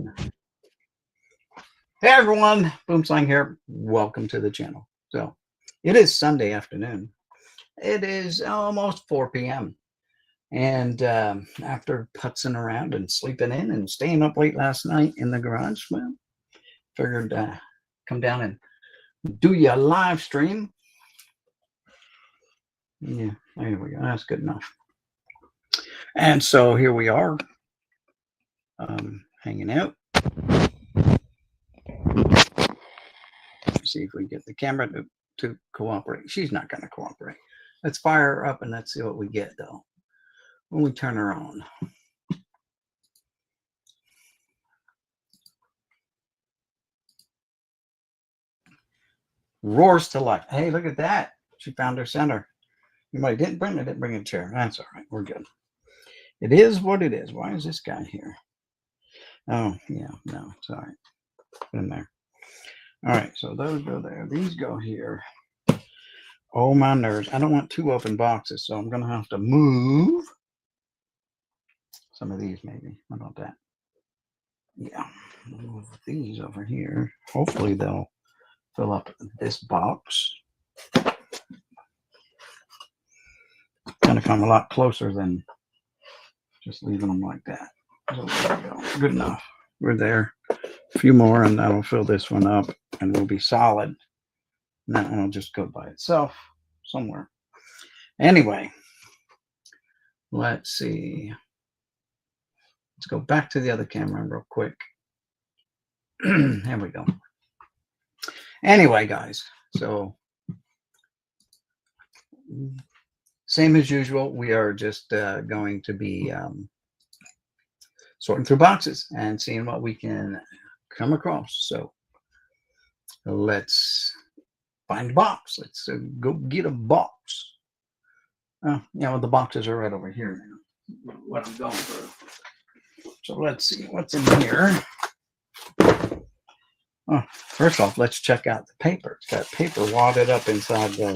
on. Hey everyone, Boomslang here. Welcome to the channel. So it is Sunday afternoon. It is almost 4 p.m. And after putzing around and sleeping in and staying up late last night in the garage, well, figured come down and do your live stream. Yeah, there we go. That's good enough. And so here we are, hanging out. See if we get the camera to cooperate. She's not going to cooperate. Let's fire her up and let's see what we get, though, when we turn her on. Roars to life. Hey, look at that. She found her center. I didn't bring a chair. That's all right. We're good. It is what it is. Why is this guy here? Oh, yeah. No, sorry. Put him there. All right. So those go there. These go here. Oh, my nerves. I don't want two open boxes, so I'm going to have to move some of these, maybe. How about that? Yeah. Move these over here. Hopefully, they'll fill up this box. Going to come a lot closer than just leaving them like that. So there we go. Good enough. We're there. A few more, and that'll fill this one up, and we'll be solid. And that one will just go by itself somewhere. Anyway, let's see. Let's go back to the other camera real quick. There we go. Anyway, guys, so same as usual, we are just going to be sorting through boxes and seeing what we can come across. So let's find a box. Let's go get a box. Yeah, the boxes are right over here now. What I'm going through. So let's see what's in here. Oh, first off, let's check out the paper. It's got paper wadded up inside there.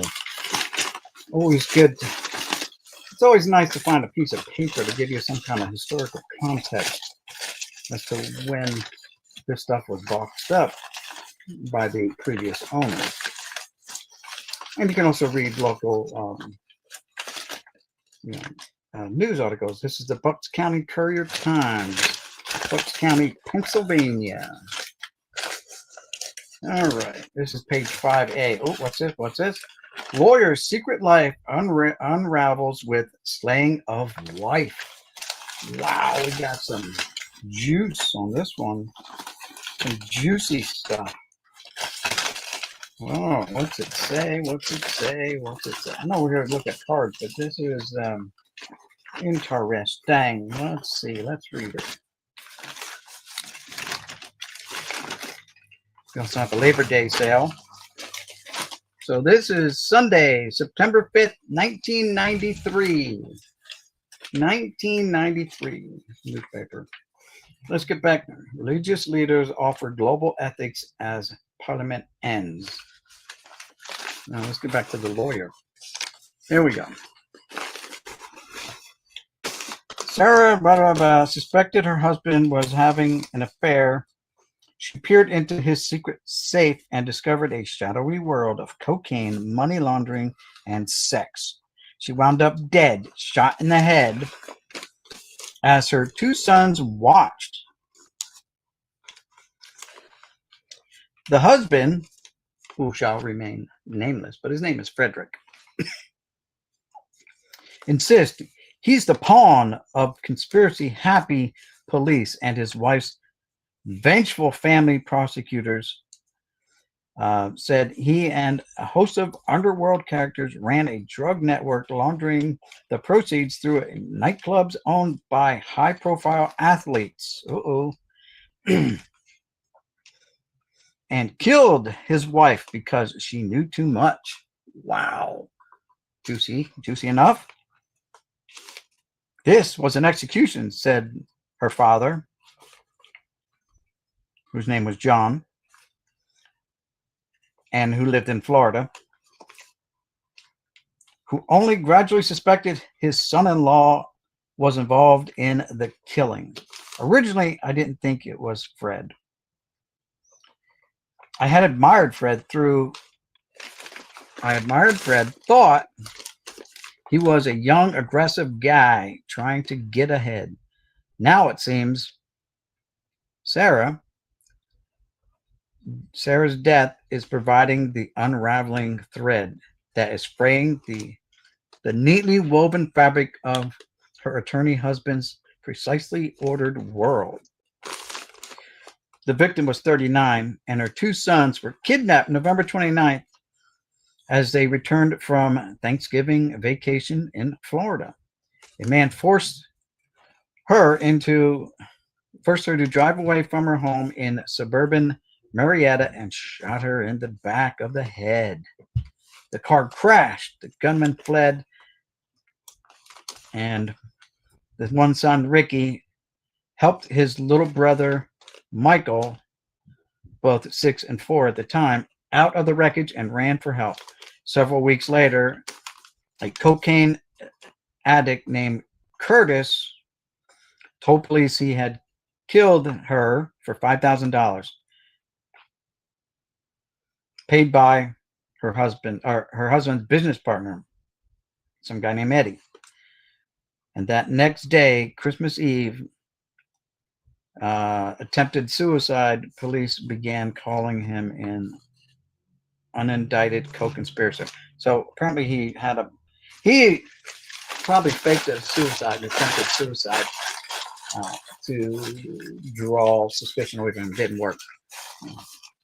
Always good. It's always nice to find a piece of paper to give you some kind of historical context as to when this stuff was boxed up by the previous owners. And you can also read local news articles. This is the Bucks County Courier-Times, Bucks County, Pennsylvania. All right, this is page 5A. Oh, what's this? What's this? Lawyer's secret life unravels with slaying of wife. Wow, we got some juice on this one. Some juicy stuff. Oh, what's it say? What's it say? What's it say? I know we're here to look at cards, but this is interesting. Let's see. Let's read it. We also have a Labor Day sale. So this is Sunday, September 5th, 1993. 1993 newspaper. Let's get back. Religious leaders offer global ethics as Parliament ends. Now let's get back to the lawyer. Here we go. Sarah suspected her husband was having an affair. She peered into his secret safe and discovered a shadowy world of cocaine, money laundering, and sex. She wound up dead, shot in the head, as her two sons watched. The husband, who shall remain nameless, but his name is Frederick, insists he's the pawn of conspiracy-happy police, and his wife's vengeful family prosecutors said he and a host of underworld characters ran a drug network laundering the proceeds through nightclubs owned by high-profile athletes. And killed his wife because she knew too much. Wow. Juicy enough. This was an execution, said her father, whose name was John, and who lived in Florida, who only gradually suspected his son-in-law was involved in the killing. Originally, I didn't think it was Fred. I admired Fred, thought he was a young, aggressive guy trying to get ahead. Now it seems Sarah's death is providing the unraveling thread that is fraying the neatly woven fabric of her attorney husband's precisely ordered world. The victim was 39, and her two sons were kidnapped November 29th as they returned from Thanksgiving vacation in Florida. A man forced her to drive away from her home in suburban Marietta and shot her in the back of the head. The car crashed. The gunman fled, and the one son, Ricky, helped his little brother, Michael, both 6 and 4 at the time, out of the wreckage and ran for help. Several weeks later, a cocaine addict named Curtis told police he had killed her for $5,000, paid by her husband's business partner, some guy named Eddie. And that next day, Christmas Eve, attempted suicide, police began calling him an unindicted co-conspirator. So apparently he probably faked a attempted suicide, to draw suspicion away from him. It didn't work.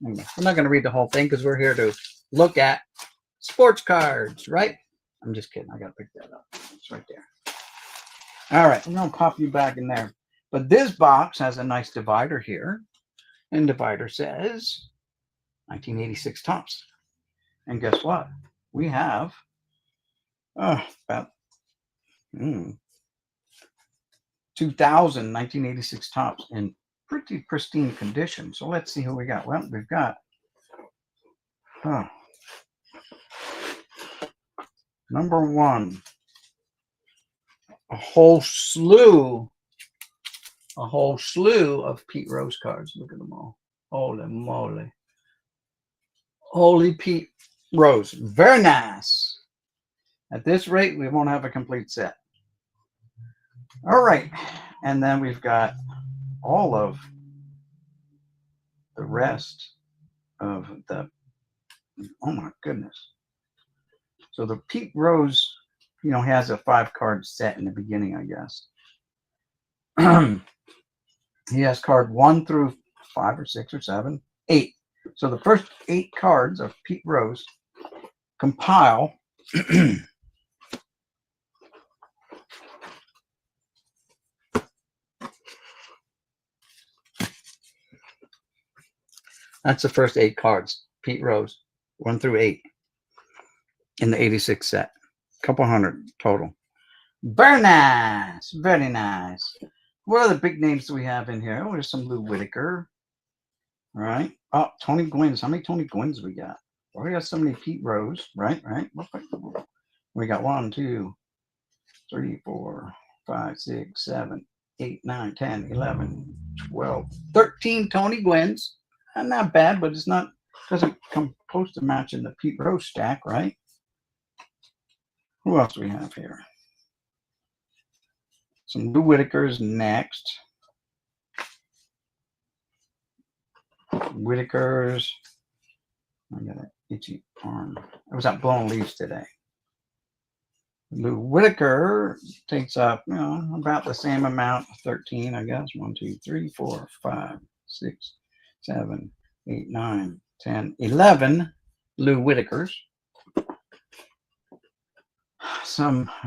Anyway, I'm not going to read the whole thing because we're here to look at sports cards, right? I'm just kidding. I got to pick that up. It's right there. All right, I'm going to pop you back in there. But this box has a nice divider here. And divider says 1986 Topps. And guess what? We have about 2000 1986 Topps in pretty pristine condition. So let's see who we got. Well, we've got number one, a whole slew of Pete Rose cards. Look at them all. Holy moly. Holy Pete Rose. Very nice. At this rate, we won't have a complete set. All right. And then we've got all of the rest of the, oh my goodness. So the Pete Rose, has a 5-card set in the beginning, I guess. He has card 1 through 5 or 6 or 7, 8. So the first 8 cards of Pete Rose compile that's the first 8 cards, Pete Rose, 1 through 8 in the 86 set. Couple hundred total. Very nice. Very nice. What other big names do we have in here? Oh, there's some Lou Whitaker. All right. Oh, Tony Gwynns. How many Tony Gwynns we got? Well, we got so many Pete Rose. Right. We got 1, 2, 3, 4, 5, 6, 7, 8, 9, 10, 11, 12, 13 Tony Gwynns. Not bad, but it's not, doesn't come close to matching the Pete Rose stack, right? Who else do we have here? Some Lou Whitakers next. Whitakers. I got an itchy arm. I was out blowing leaves today. Lou Whitaker takes up, about the same amount, 13, I guess. 1, 2, 3, 4, 5, 6, 7, 8, 9, 10, 11 Lou Whitakers.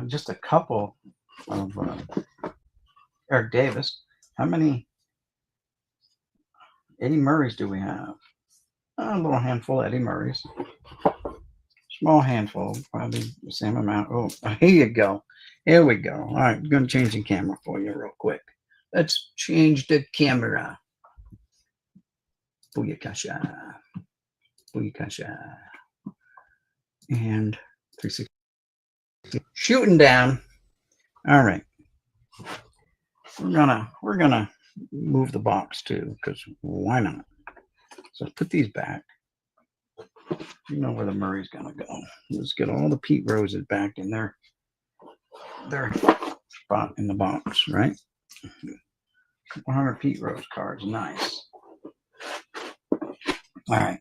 Just a couple of Eric Davis. How many Eddie Murrays do we have? A little handful of Eddie Murrays. Small handful, probably the same amount. Oh, here you go. Here we go. All right, I'm going to change the camera for you real quick. Let's change the camera. Booyakasha. Booyakasha. And 360. Shooting down. All right. We're gonna move the box too, because why not? So put these back. You know where the Murray's gonna go. Let's get all the Pete Roses back in their spot in the box, right? 100 Pete Rose cards, nice. All right.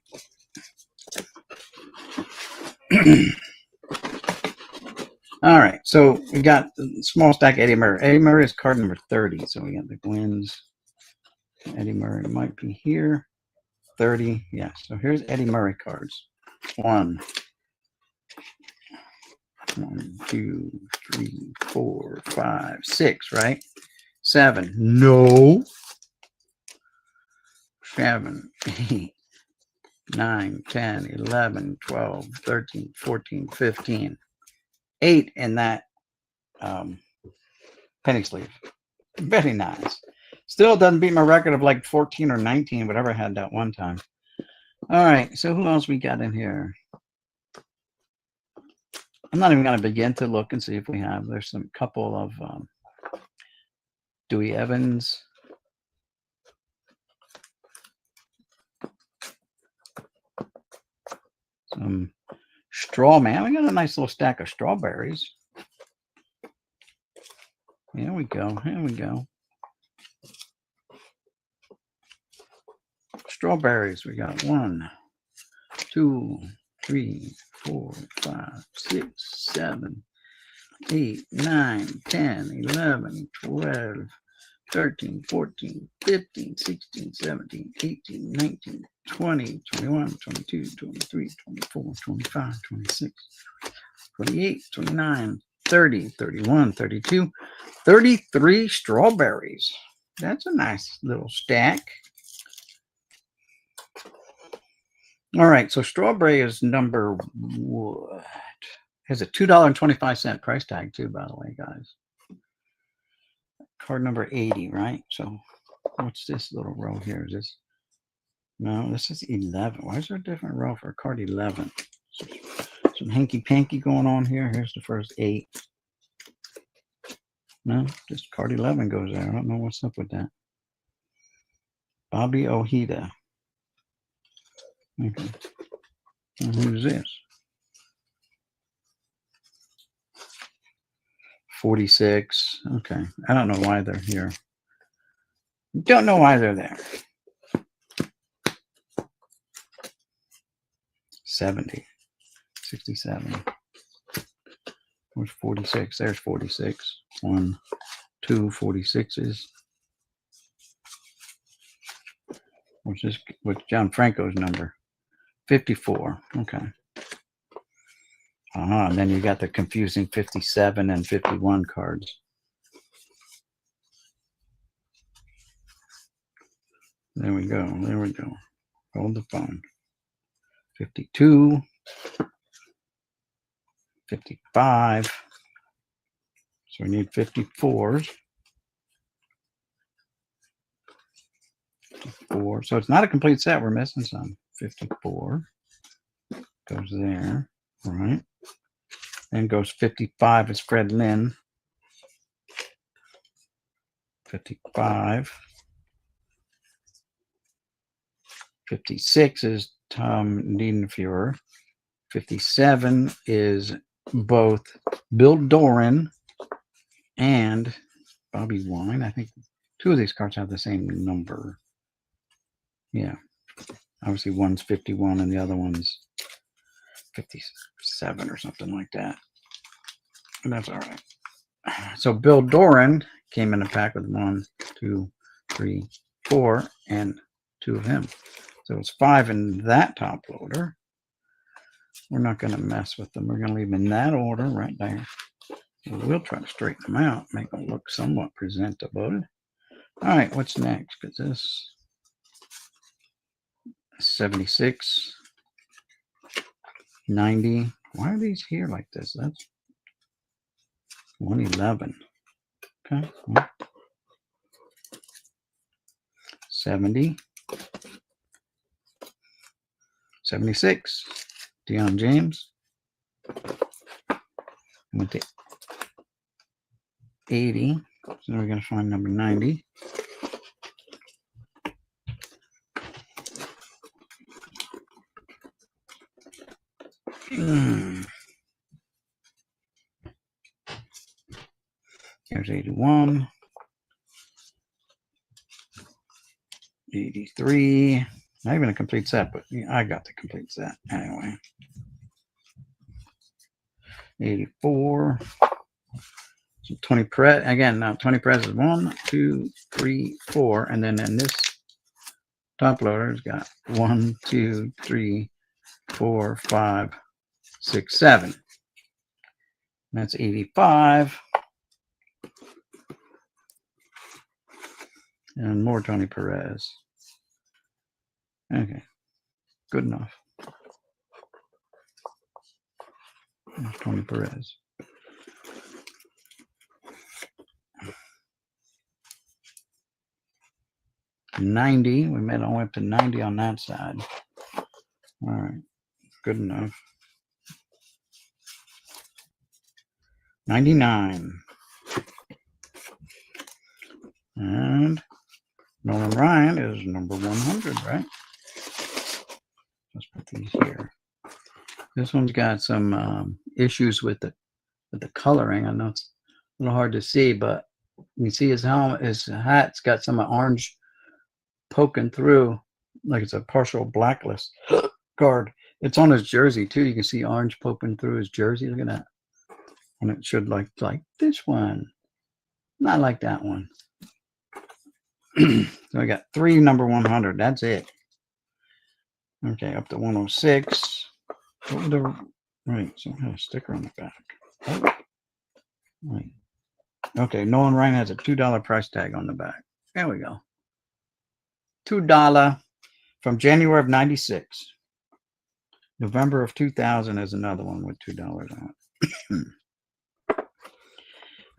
All right, so we got the small stack Eddie Murray. Eddie Murray is card number 30, so we got the Gwynn's. Eddie Murray might be here. 30, yeah. So here's Eddie Murray cards. 1, 2, 3, 4, 5, 6, right? 7, no. 7, 8, 9, 10, 11, 12, 13, 14, 15. 8 in that penny sleeve. Very nice. Still doesn't beat my record of like 14 or 19, whatever I had that one time. All right, so who else we got in here? I'm not even going to begin to look and see if we have. There's some couple of Dewey Evans. Some straw man. We got a nice little stack of strawberries. Here we go. Here we go. Strawberries. We got 1, 2, 3, 4, 5, 6, 7, 8, 9, 10, 11, 12, 13, 14, 15, 16, 17, 18, 19, 20, 21, 22, 23, 24, 25, 26, 28, 29, 30, 31, 32, 33 strawberries. That's a nice little stack. All right, so strawberry is number what? Has a $2.25 price tag too, by the way, guys. Card number 80, right? So what's this little row here? Is this? No, this is 11. Why is there a different row for card 11? Some hanky-panky going on here. Here's the first 8. No, just card 11 goes there. I don't know what's up with that. Bobby Ojeda. Okay. And who's this? 46. Okay. I don't know why they're here. Don't know why they're there. 70. 67. Where's 46? There's 46. 1, 2 46s. What's this? What's John Franco's number? 54. Okay. And then you got the confusing 57 and 51 cards. There we go. There we go. Hold the phone. 52. 55. So we need 54s. 54. So it's not a complete set. We're missing some. 54 goes there. All right. Then goes 55 is Fred Lynn. 55. 56 is Tom Niedenfuhrer. 57 is both Bill Doran and Bobby Wine. I think 2 of these cards have the same number. Yeah. Obviously one's 51 and the other one's 57 or something like that. And that's all right. So Bill Doran came in a pack with 1, 2, 3, 4, and 2 of him. So it's 5 in that top loader. We're not going to mess with them. We're going to leave them in that order right there. We'll try to straighten them out, make them look somewhat presentable. All right, what's next? Because this 76, 90. Why are these here like this? That's 111. Okay. 70. 76. Deion James. Went to 80. So we're going to find number 90. Here's 81. 83. Not even a complete set, but I got the complete set anyway. 84. So 20 Perez again. Now 20 Perez is 1, 2, 3, 4, and then in this top loader's got 1, 2, 3, 4, 5, 6, 7. That's 85. And more Tony Perez. Okay, good enough. There's Tony Perez. $90. We made all the way up to 90 on that side. All right, good enough. 99. And Nolan Ryan is number 100, right? Let's put these here. This one's got some issues with the coloring. I know it's a little hard to see, but you can see his helmet, his hat's got some orange poking through, like it's a partial blacklist card. It's on his jersey too. You can see orange poking through his jersey. Look at that. And it should like this one, not like that one. So I got 3 number 100. That's it. Okay, up to 106. What would the right? So I have a sticker on the back. Oh, right. Okay, Nolan Ryan has a $2 price tag on the back. There we go. $2 from January of '96. November of 2000 is another one with $2 on it.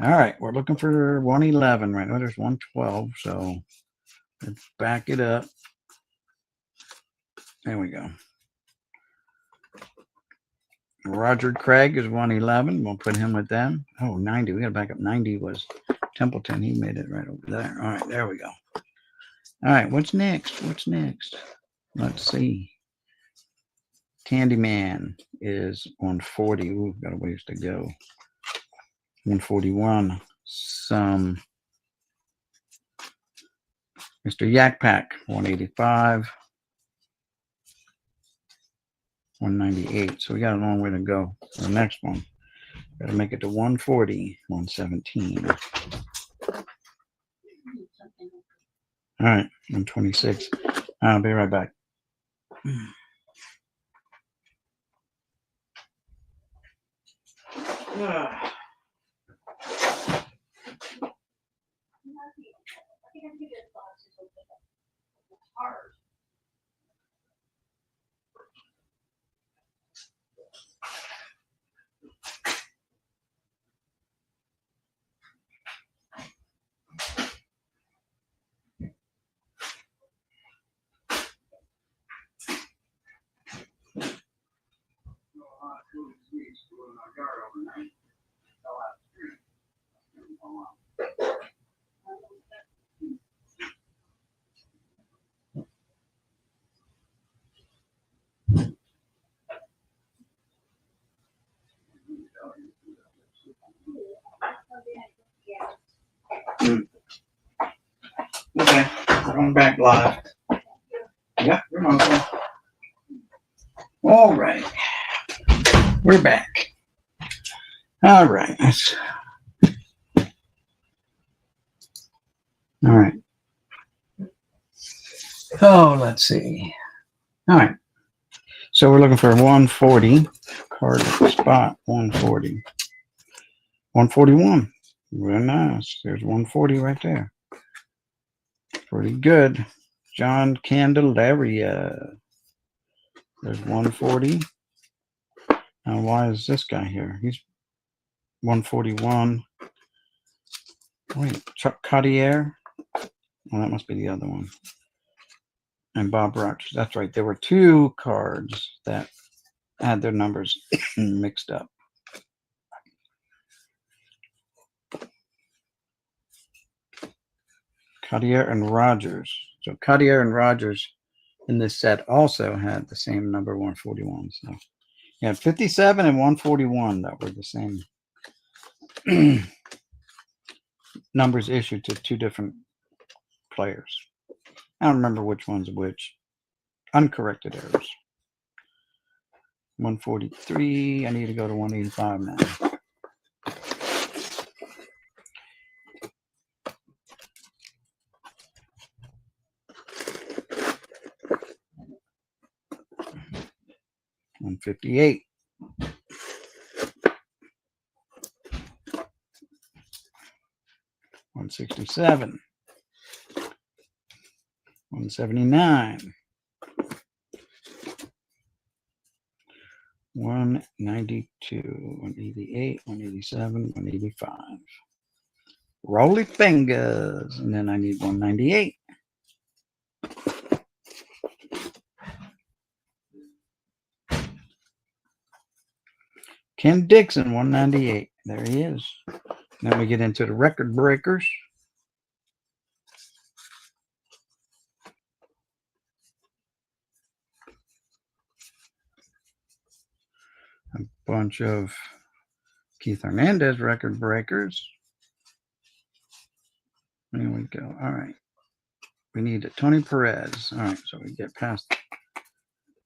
All right, we're looking for 111 right now. There's 112, so let's back it up. There we go. Roger Craig is 111. We'll put him with them. Oh, 90. We got to back up. 90 was Templeton. He made it right over there. All right, there we go. All right, what's next? What's next? Let's see. Candyman is 140. Ooh, we've got a ways to go. 141. Some Mr. Yak Pack, 185. 198. So we got a long way to go. The next one. Got to make it to 140. 117. All right, 126. I'll be right back. Okay, we're going back live. Yeah, you're welcome. All right, we're back. All right. All right. Oh, let's see. All right. So we're looking for 140. Card spot 140. 141. Very nice. There's 140 right there. Pretty good. John Candelaria. There's 140. Now, why is this guy here? He's 141. Wait, Chuck Cartier. Well, that must be the other one. And Bob Rogers. That's right. There were 2 cards that had their numbers mixed up. Cartier and Rogers. So Cartier and Rogers in this set also had the same number 141. So Yeah, 57 and 141 that were the same numbers issued to two different players. I don't remember which one's which. Uncorrected errors. 143. I need to go to 185 now. $158. $167. $179. $192. $188. $187. $185. Rolly fingers. And then I need $198. Ken Dixon, $198. There he is. Then we get into the record breakers. A bunch of Keith Hernandez record breakers. There we go. All right. We need a Tony Perez. All right. So we get past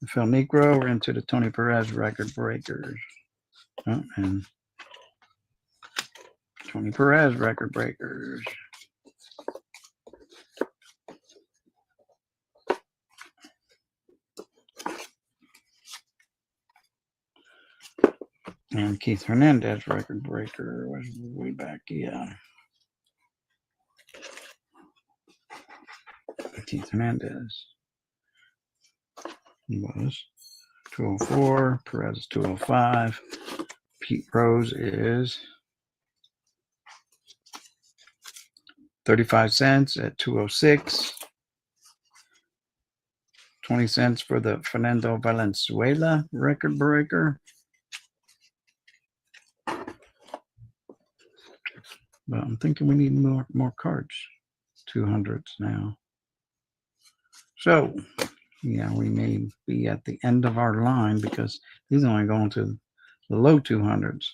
the Phil Negro. We're into the Tony Perez record breakers. Oh, and Tony Perez record breakers. And Keith Hernandez record breaker was way back. Yeah. Keith Hernandez was 204. Perez is 205. Pete Rose is 35 cents at 206. 20 cents for the Fernando Valenzuela record breaker. But I'm thinking we need more cards. 200s now. So, yeah, we may be at the end of our line because these are only going to the low 200s.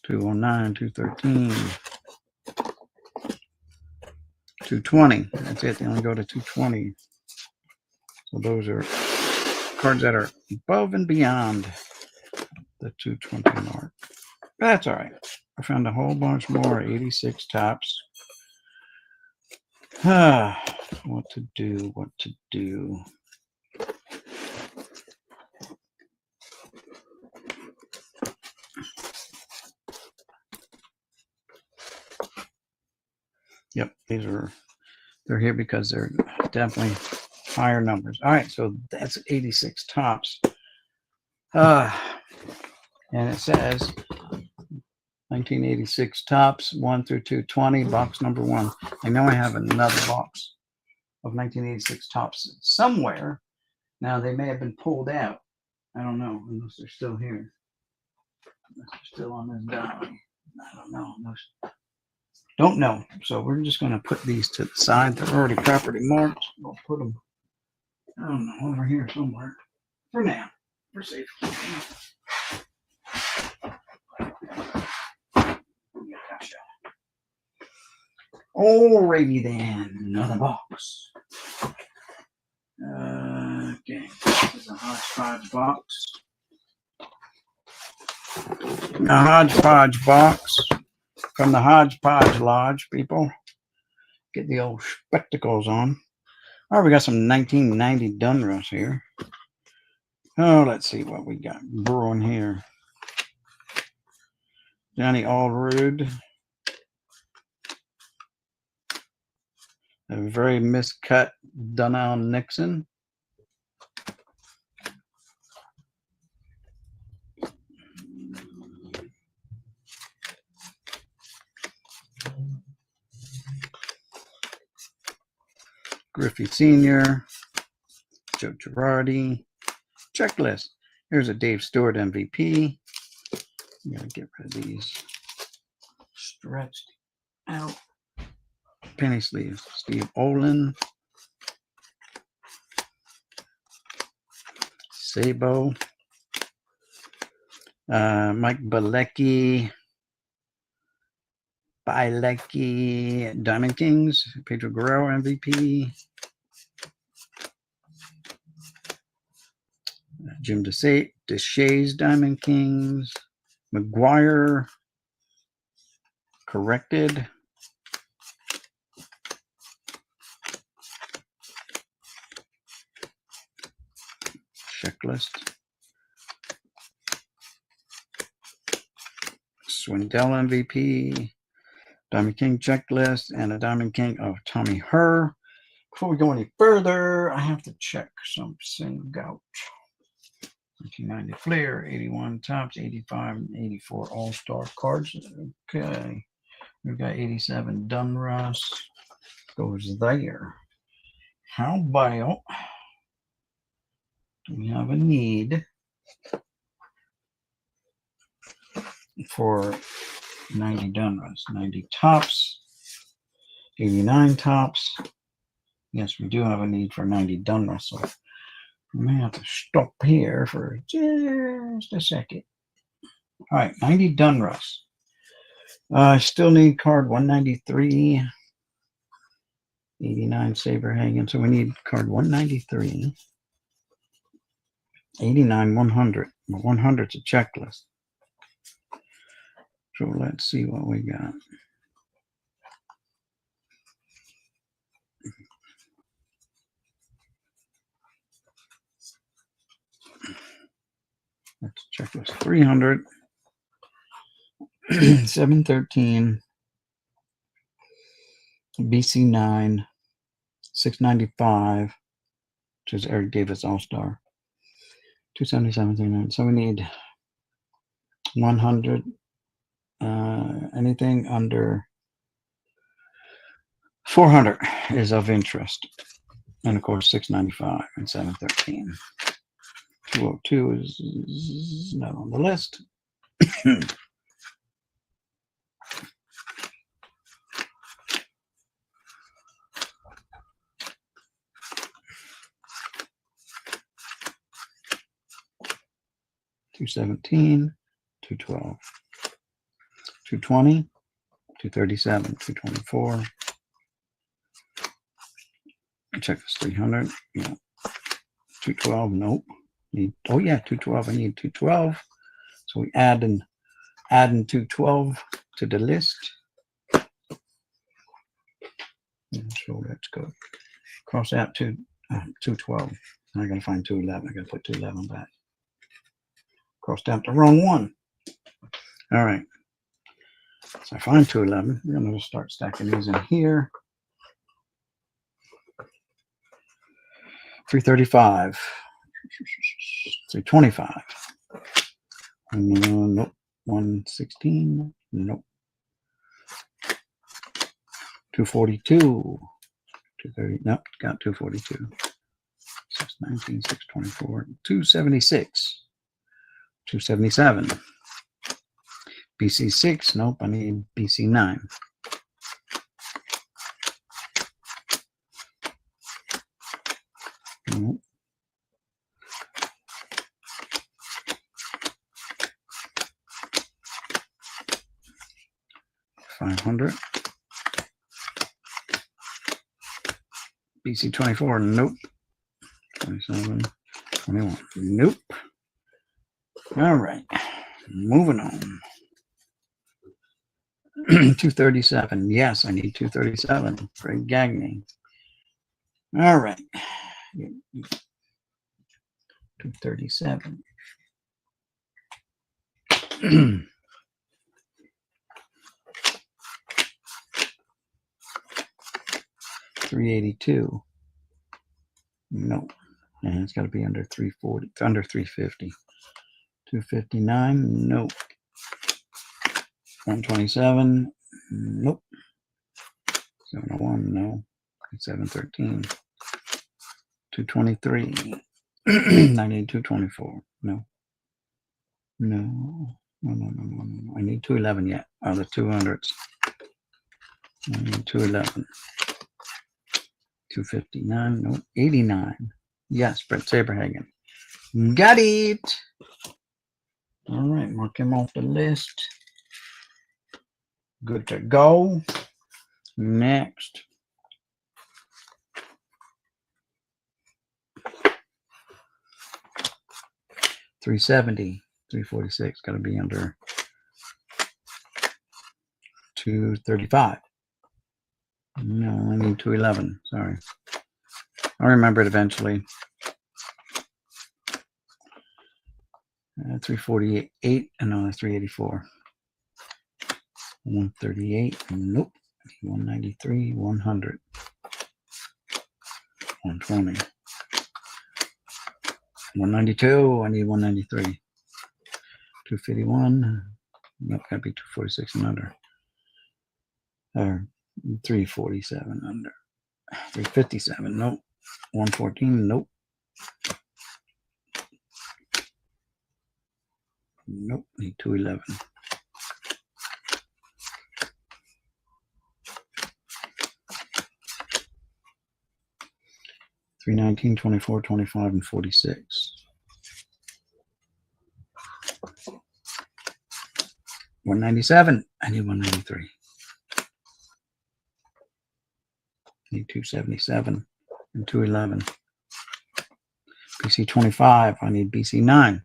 209, 213, 220. That's it. They only go to 220. So those are cards that are above and beyond the 220 mark. That's all right. I found a whole bunch more 86 tops. What to do? Yep, they're here because they're definitely higher numbers. All right, so that's 86 tops. And it says 1986 tops 1 through 220, box number 1. I know I have another box of 1986 tops somewhere. Now they may have been pulled out. I don't know, unless they're still here. Unless they're still on this dolly. I don't know. Don't know. So we're just going to put these to the side. They're already properly marked. We'll put them, I don't know, over here somewhere. For now. For safety. Alrighty then. Another box. Okay. This is a hodgepodge box. A hodgepodge box from the Hodgepodge Lodge, people. Get the old spectacles on. All right, we got some 1990 Donruss here. Oh, let's see what we got brewing here. Johnny Allrood. A very miscut Donnell Nixon. Griffey Sr., Joe Girardi. Checklist. Here's a Dave Stewart MVP. I'm going to get rid of these stretched out. Penny sleeves. Steve Olin. Sabo. Mike Bilecki, Diamond Kings, Pedro Guerrero MVP, Jim Deshaies, Diamond Kings, McGuire, corrected. Checklist. Swindell MVP, Diamond King checklist, and a Diamond King of Tommy Herr. Before we go any further, I have to check something out. 1990 Flair, 81 Topps, 85, 84 All-Star cards. Okay. We've got 87 Donruss. Goes there. How about we have a need for 90 Donruss, 90 Topps, 89 Topps. Yes, we do have a need for 90 Donruss. So we may have to stop here for just a second. All right, 90 Donruss. I still need card 193. 89 Saberhagen. So we need card 193. 89, 100. 100's a checklist. So let's see what we got. Let's checklist 300. 713. BC 9. 695. Which is Eric Davis All-Star. 277, 39. So we need 100. Anything under 400 is of interest. And of course, 695 and 713. 202 is not on the list. $217, $212, $220, $237, $224. Check this 300. Yeah. $212. Nope. Oh yeah, $212. I need $212. So we adding $212 to the list. So let's go cross out to $212. I gotta find $211. I gotta put $211 back. Crossed out the wrong one. All right. So I find $211. We're gonna start stacking these in here. 335. 325. Nope. 116. Nope. 242. 230. Nope. Got 242. 619. 624. 276. 277. BC 6. Nope. I need BC 9. Nope. $500. BC 24. Nope. 27. 21. Nope. All right. Moving on. 237. Yes, I need 237. Greg Gagne. All right. 237. 382. Nope. And it's got to be under 340. It's under 350. 259. Nope. 127. Nope. 701. No. 713. 223. 224. No. No. No. I need 211 yet. Oh, the 200s. I need 211. 259. No. 89. Yes, Brett Saberhagen. Got it. All right, mark him off the list. Good to go. Next. $370, $346. Got to be under $235. No, I need $211. Sorry. I'll remember it eventually. 348. No, that's 384. 138. Nope. 193. 100. 120. 192. I need 193. 251. Nope, gotta be 246 and under. Or 347 under. 357. Nope. 114. Nope. Nope. Need 211. 319, 24, 25, and 46. 197. I need 193. Need 277 and 211. BC 25. I need BC 9.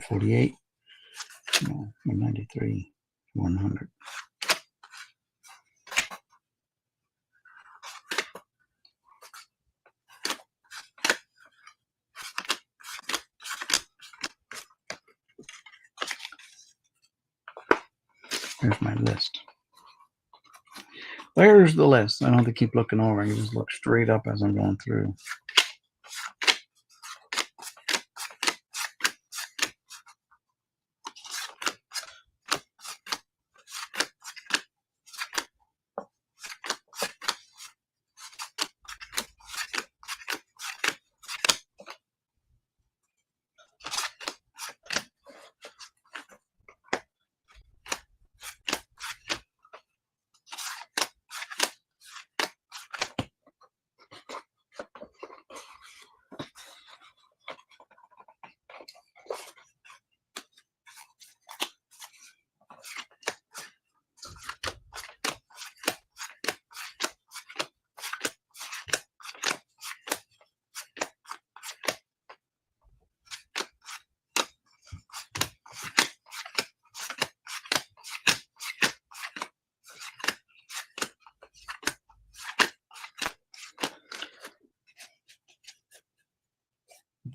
$148. No, 193. 100. Here's my list. There's the list. I don't have to keep looking over. I can just look straight up as I'm going through.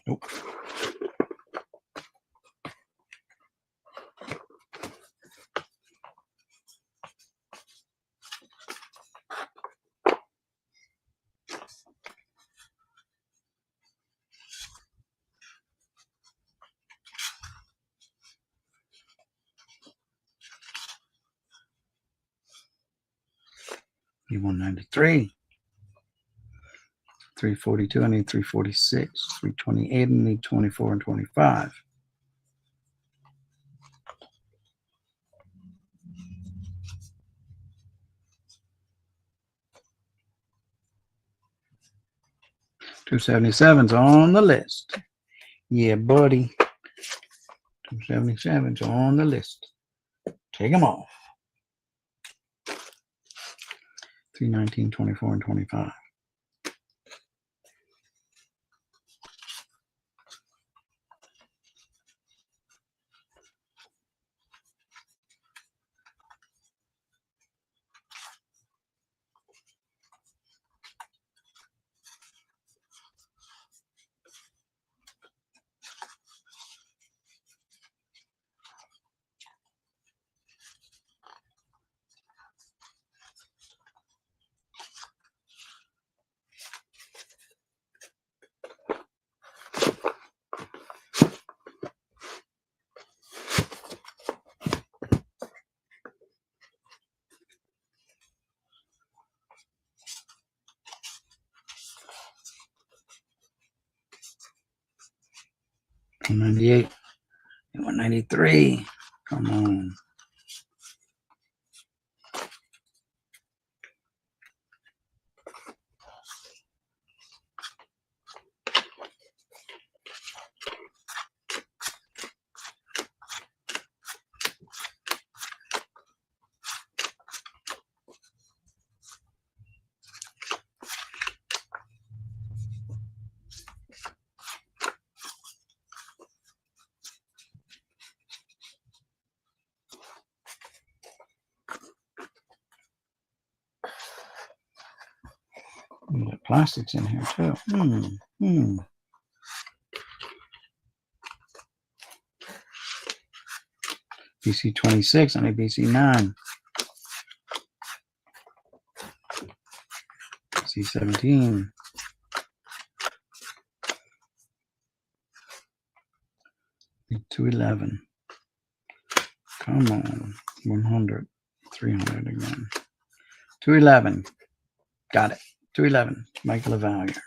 Nope. Need 193. 342. I need 346. 328. I need 24 and 25. $277's on the list. Yeah, buddy. 277's on the list. Take them off. 319, 24, and 25. 198 and 193. Come on. The plastic's in here too. BC 26, I need BC 9. BC 17. Need 211. Come on. 100. 300 again. 211. Got it. 211. Michael Lavalliere.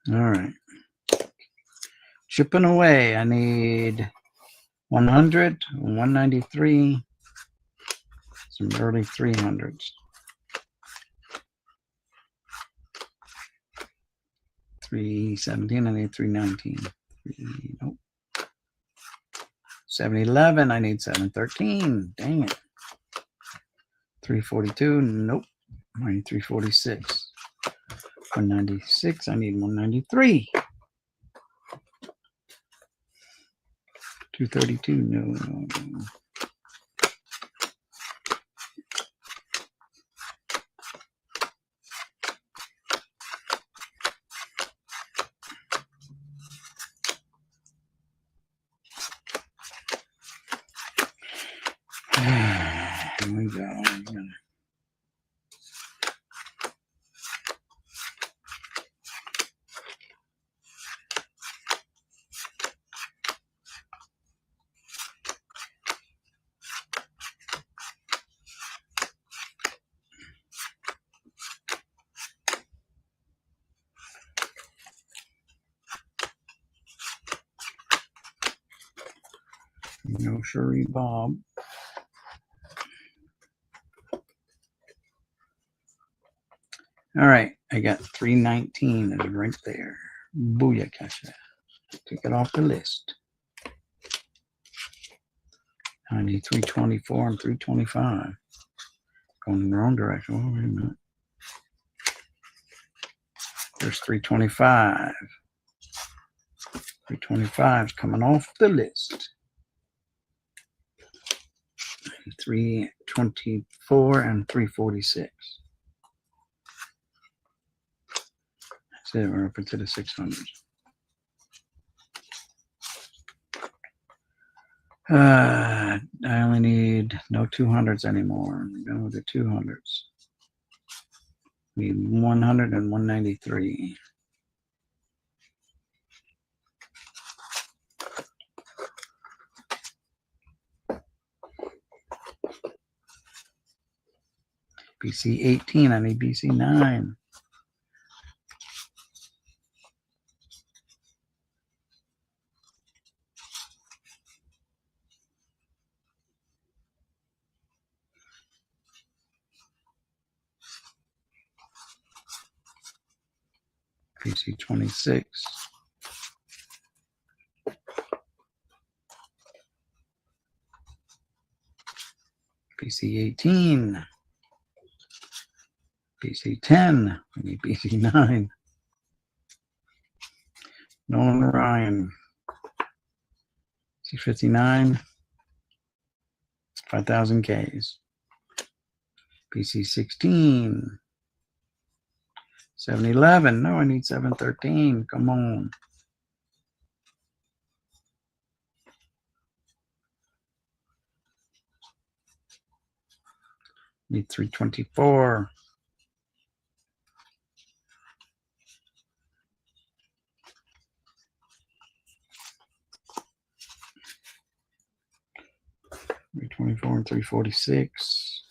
All right. Chipping away. I need 100, 193, some early 300s. 317, I need 319. Nope. 711, I need 713. Dang it. 342, nope. I need 346. 196, I need 193. 232, no. Here we go. No Sherry Bob. All right, I got 319 is right there. Booyakasha. Take it off the list. I need 324 and 325. Going in the wrong direction. Oh, wait a minute. There's 325. 325 is coming off the list. 324 and 346. That's it. We're up into the 600s. I only need no 200s anymore. We're going with the 200s. Need 100 and 193. BC 18, I need BC 9. BC 26. BC 18. BC 10. We need BC 9. Nolan Ryan. BC 59. 5,000 Ks. BC 16. 711. No, I need 713. Come on. Need 324. 324 and 346.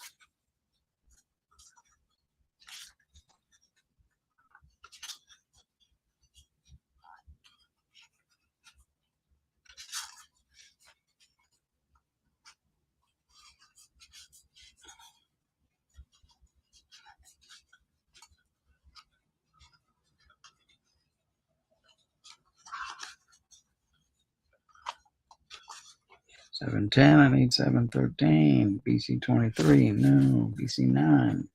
$7.10, I need $7.13. BC 23, no. BC 9.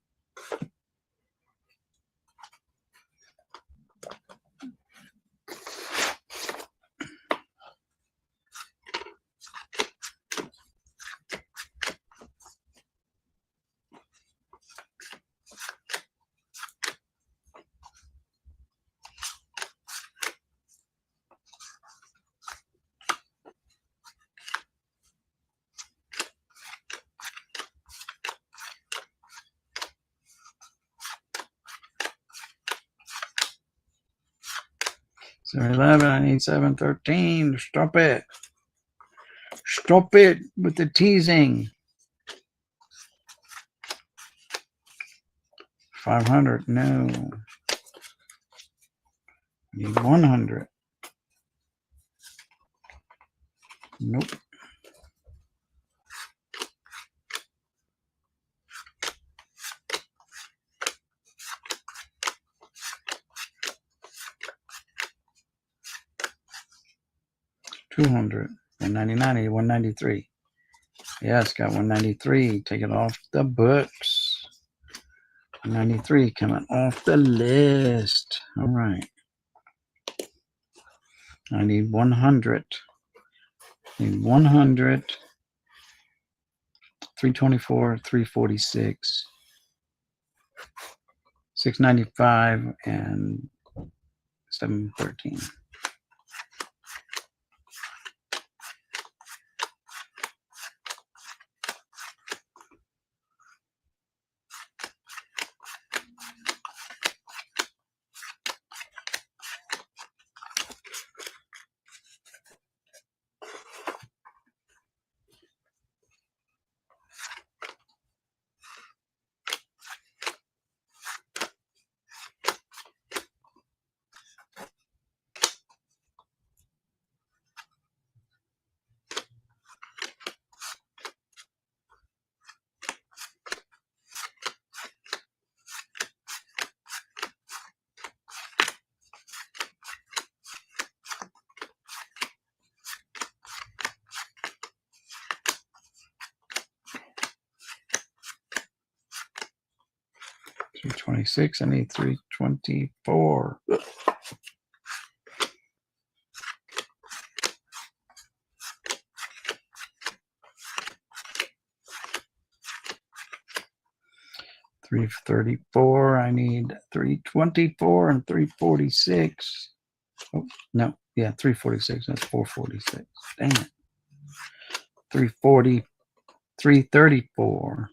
So 11, I need 7.13. Stop it. Stop it with the teasing. 500, no. Need 100. Nope. $200. 199, 193. Yes, got 193. Take it off the books. 193 coming off the list. All right. I need 100. Need 100. 324, 346, 695, and 713. $326. I need 324. $334. I need 324 and 346. Oh, no. Yeah, 346. That's 446. Dang it. 340. 334.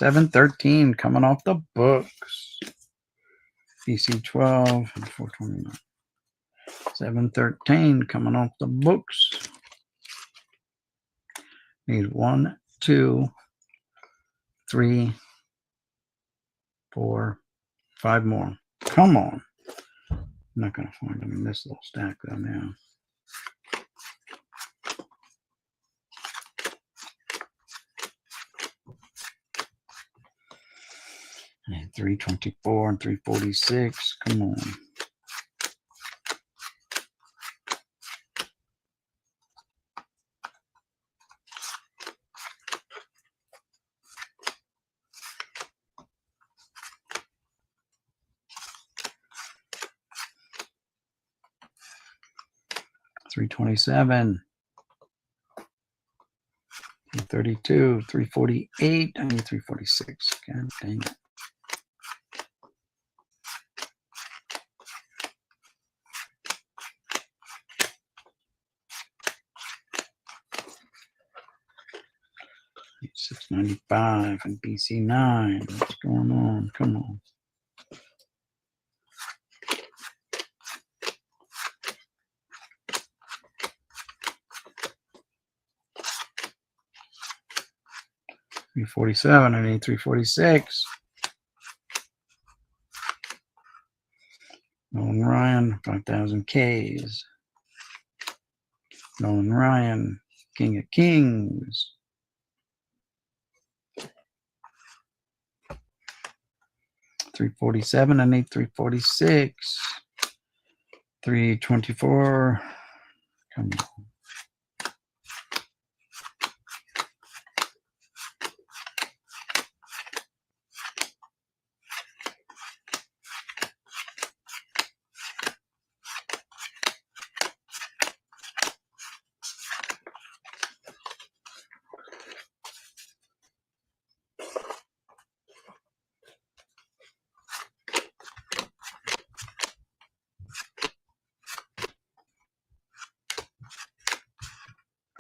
$713 coming off the books. BC 12 and 429. 713 coming off the books. Need 1, 2, 3, 4, 5 more. Come on. I'm not going to find them in this little stack though now. I need 324 and 346. Come on. $327, 332, 348. I need 346. God dang it. $695 and BC 9. What's going on? Come on. 347. I need 346. Nolan Ryan, 5,000 Ks. Nolan Ryan, King of Kings. 347. I need 346. 324. Come on.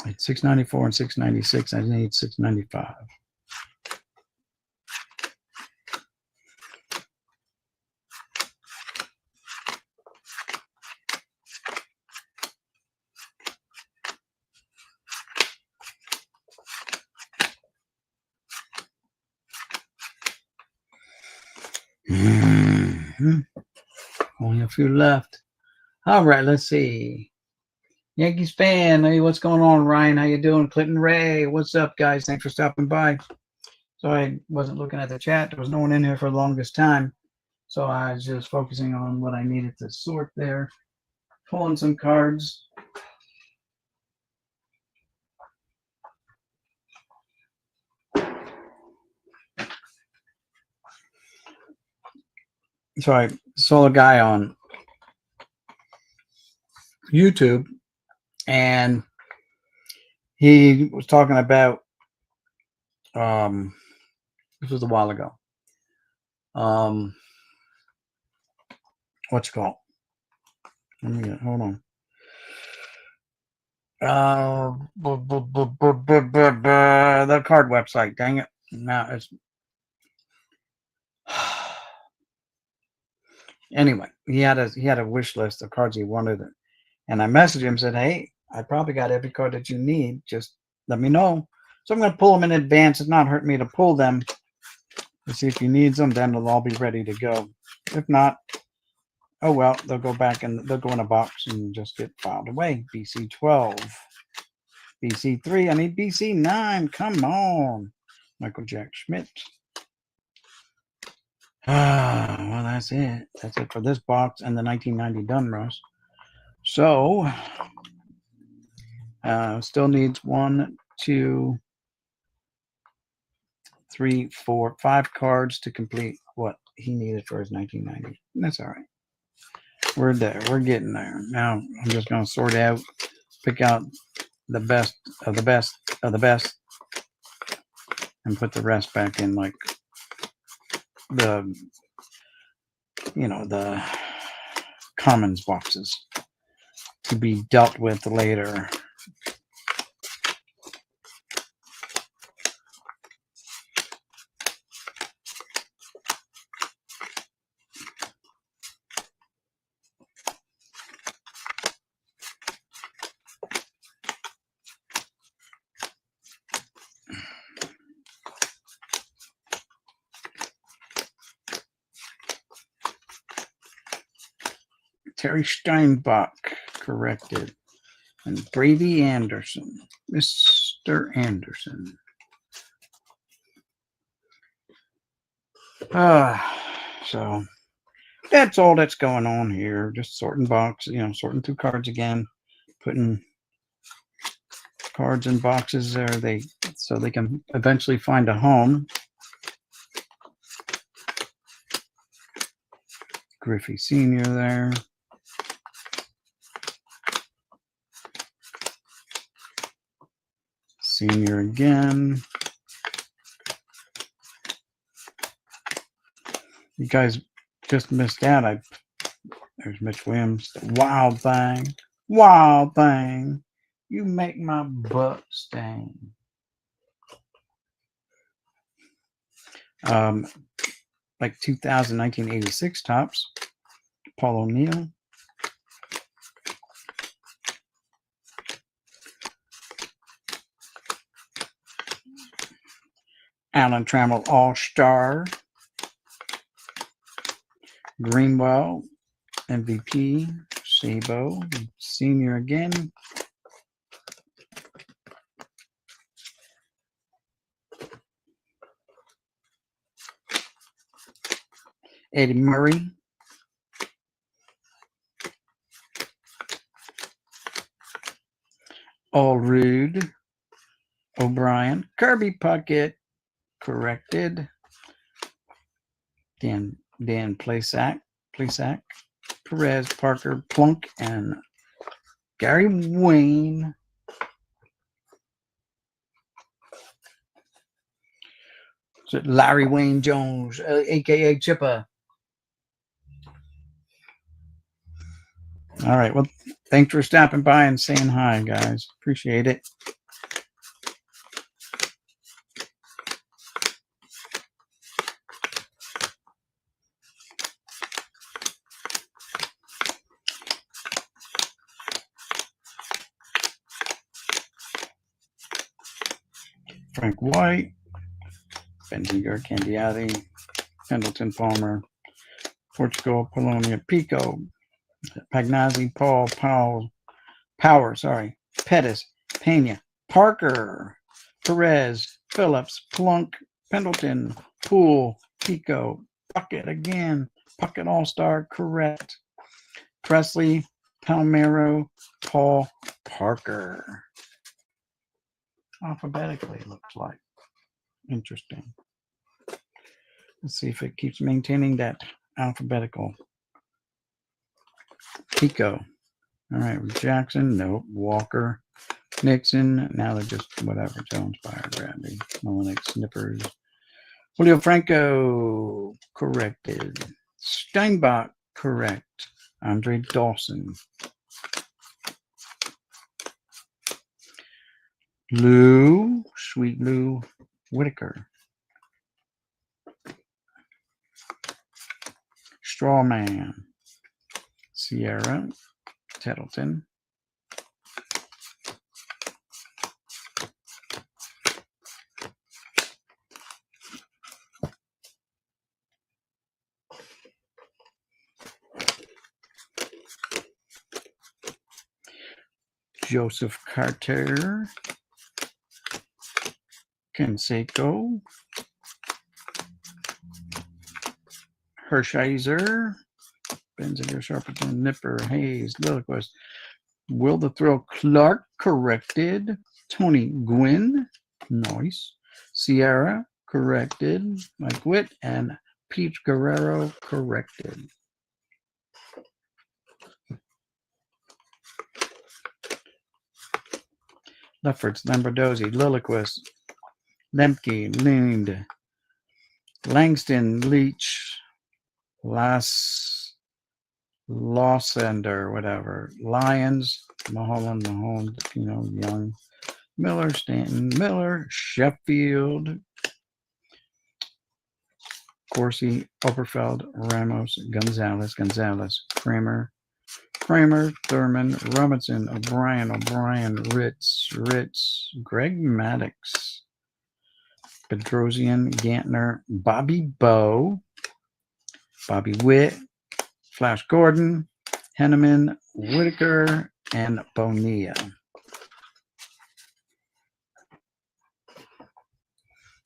It's 694 and 696. I need 695. Only a few left. All right, let's see. Yankees fan, hey, what's going on, Ryan? How you doing? Clinton Ray, what's up, guys? Thanks for stopping by. So I wasn't looking at the chat. There was no one in here for the longest time. So I was just focusing on what I needed to sort there. Pulling some cards. So I saw a guy on YouTube, and he was talking about this was a while ago. What's it called? Let me hold on. The card website. Dang it! Now it's anyway. He had a wish list of cards he wanted, and I messaged him, said, "Hey, I probably got every card that you need. Just let me know." So I'm going to pull them in advance. It's not hurt me to pull them to see if he needs them. Then they'll all be ready to go. If not, oh well, they'll go back and they'll go in a box and just get filed away. BC 12, BC 3. I need BC 9. Come on, Michael Jack Schmidt. Well, that's it. That's it for this box and the 1990 Dunros. So, still needs 1, 2, 3, 4, 5 cards to complete what he needed for his 1990. That's all right. We're there. We're getting there. Now I'm just going to sort out, pick out the best of the best of the best, and put the rest back in like the, the commons boxes to be dealt with later. Terry Steinbach corrected. And Brady Anderson. Mr. Anderson. So that's all that's going on here. Just sorting boxes, sorting through cards again, putting cards in boxes there so they can eventually find a home. Griffey Sr. there. Senior again. You guys just missed out. There's Mitch Williams. Wild thing. Wild thing. You make my butt sting. Like 2000, 1986 tops. Paul O'Neill. Alan Trammell All-Star. Greenwell MVP. Sabo Senior again. Eddie Murray. Allrood. O'Brien. Kirby Puckett. Corrected. Dan Plesac. Perez, Parker, Plunk, and Gary Wayne. Is it Larry Wayne Jones, a.k.a. Chippa? All right. Well, thanks for stopping by and saying hi, guys. Appreciate it. Frank White, Benziger, Candiati, Pendleton, Palmer, Portugal, Polonia, Pico, Pagnazzi, Paul, Power, Pettis, Pena, Parker, Perez, Phillips, Plunk, Pendleton, Poole, Pico, Puckett again, Puckett All-Star, correct. Presley, Palmero, Paul, Parker. Alphabetically, it looks like. Interesting. Let's see if it keeps maintaining that alphabetical. Pico. All right, Jackson, nope. Walker, Nixon, now they're just whatever. Jones, Byer, Bradley, Molinek, Snippers. Julio Franco, corrected. Steinbach, correct. Andre Dawson. Sweet Lou Whitaker. Strawman. Sierra, Tettleton. Joseph Carter. Canseco. Hershiser. Benziger, Sharpton, Nipper, Hayes, Lilliquist. Will the Thrill Clark, corrected. Tony Gwynn, nice. Sierra, corrected. Mike Witt, and Pete Guerrero, corrected. Lefferts, Lamberdozzi, Lilliquist, Lemke, Lind, Langston, Leach, Lawsender, whatever. Lions, Mahone, Young, Miller, Stanton, Miller, Sheffield, Corsi, Oberfeld, Ramos, Gonzalez, Kramer, Thurman, Robinson, O'Brien, Ritz, Greg Maddox, Bedrosian, Gantner, Bobby Bowe, Bobby Witt, Flash Gordon, Henneman, Whitaker, and Bonilla.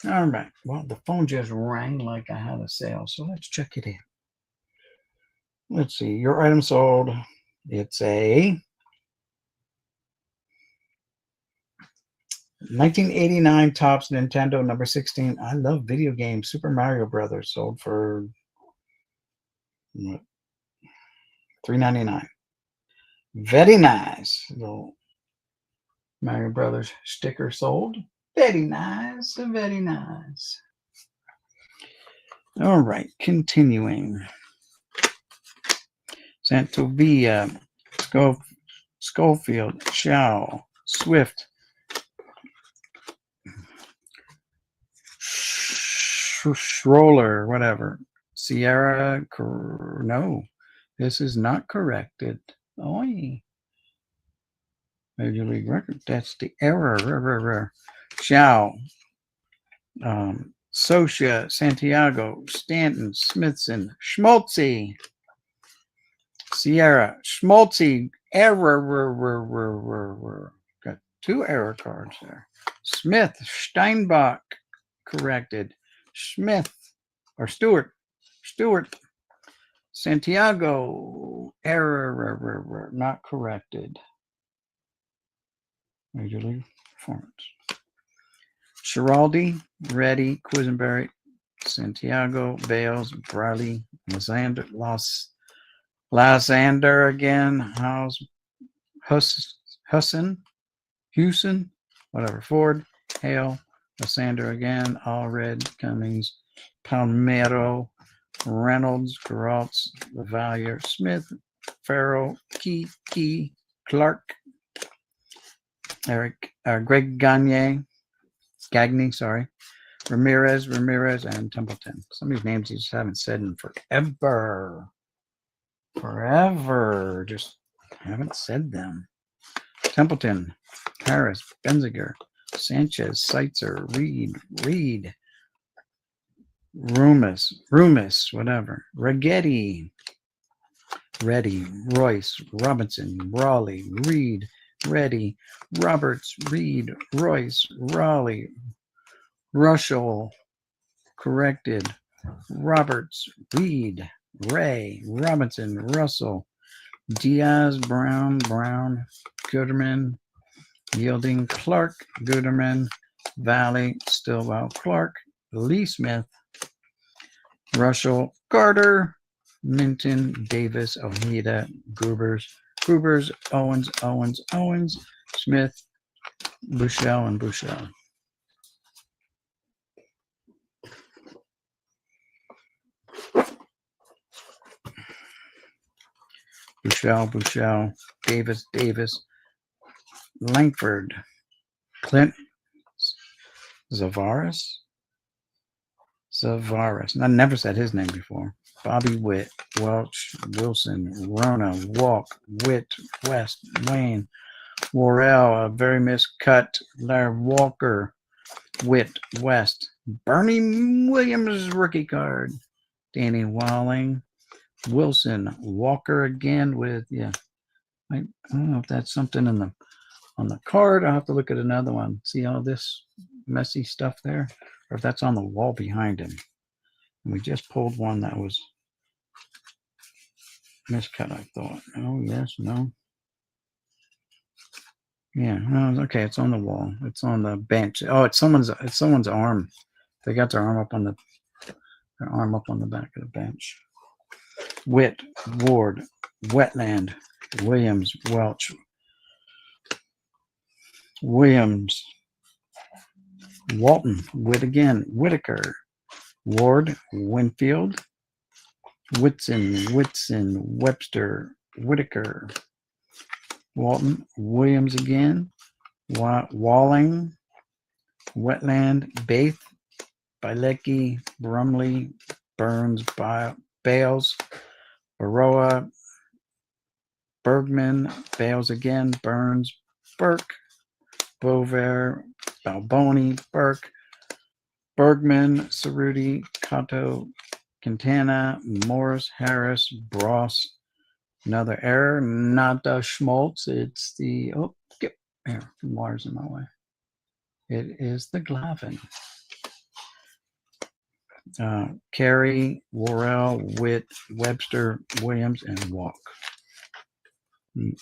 All right. Well, the phone just rang like I had a sale, so let's check it in. Let's see. Your item sold. It's a 1989 Topps Nintendo number 16. I love video games. Super Mario Brothers sold for $3.99. Very nice. Little Mario Brothers sticker sold. Very nice. Very nice. All right. Continuing. Santovia, Schofield, Shaw, Swift, Schroller, whatever. Sierra, no, this is not corrected. Oi. Major League Record, that's the error. Shaw, Socia, Santiago, Stanton, Smithson, Schmaltzy, Sierra, Schmaltzy, error. Got 2 error cards there. Smith, Steinbach, corrected. Smith, or Stewart, Santiago, error, not corrected. Major League Performance. Schiraldi, Reddy, Quisenberry, Santiago, Bales, Briley, Lasander again, Husson, whatever, Ford, Hale, Lasander again, Allred, Cummings, Palmero, Reynolds, Geraltz, Lavalier, Smith, Farrell, Key, Clark, Greg Gagne, Ramirez, and Templeton. Some of these names you just haven't said in forever. Just haven't said them. Templeton, Harris, Benziger, Sanchez, Seitzer, Reed, Rumis, whatever. Ragetti, Reddy, Royce, Robinson, Raleigh, Reed, Reddy, Roberts, Reed, Royce, Raleigh, Russell, corrected. Roberts, Reed, Ray, Robinson, Russell, Diaz, Brown, Gooderman, Yielding, Clark, Gooderman, Valley, Stillwell, Clark, Lee Smith, Russell, Carter, Minton, Davis, Ojeda, Grubers, Owens, Smith, Bushell, and Bushell. Bushell, Davis, Langford, Clint, Zavaris. I never said his name before. Bobby Witt, Welch, Wilson, Rona, Walk, Witt, West, Wayne, Worrell, a very miscut, Larry Walker, Witt, West, Bernie Williams rookie card, Danny Walling, Wilson, Walker again with, I don't know if that's something on the card. I'll have to look at another one. See all this messy stuff there? Or if that's on the wall behind him. And we just pulled one that was miscut, I thought. Oh, yes, no. Yeah, no, okay, it's on the wall. It's on the bench. Oh, it's someone's arm. They got their arm up on the back of the bench. Witt, Ward, Wetland, Williams, Welch, Williams, Walton, Witt again, Whitaker, Ward, Winfield, Whitson, Webster, Whitaker, Walton, Williams again, Walling, Wetland, Baith, Bilecki, Brumley, Burns, Bales, Baroa, Bergman, Bales again, Burns, Burke, Bover, Balboni, Burke, Bergman, Cerruti, Cotto, Quintana, Morris, Harris, Bross. Another error, not the Schmaltz. It's the, get here, water's in my way. It is the Glavin. Carey, Worrell, Witt, Webster, Williams, and Walk.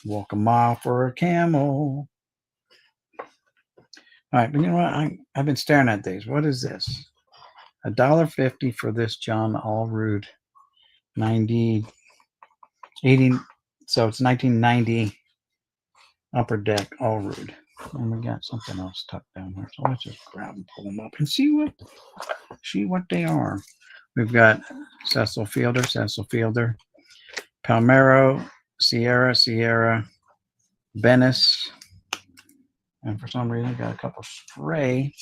Walk a mile for a camel. All right, but you know what? I've been staring at these. What is this? $1.50 for this John Allrood 80. So it's 1990 Upper Deck Allrood. And we got something else tucked down here. So let's just grab and pull them up and see what they are. We've got Cecil Fielder, Palmero, Sierra, Bennis, and for some reason got a couple stray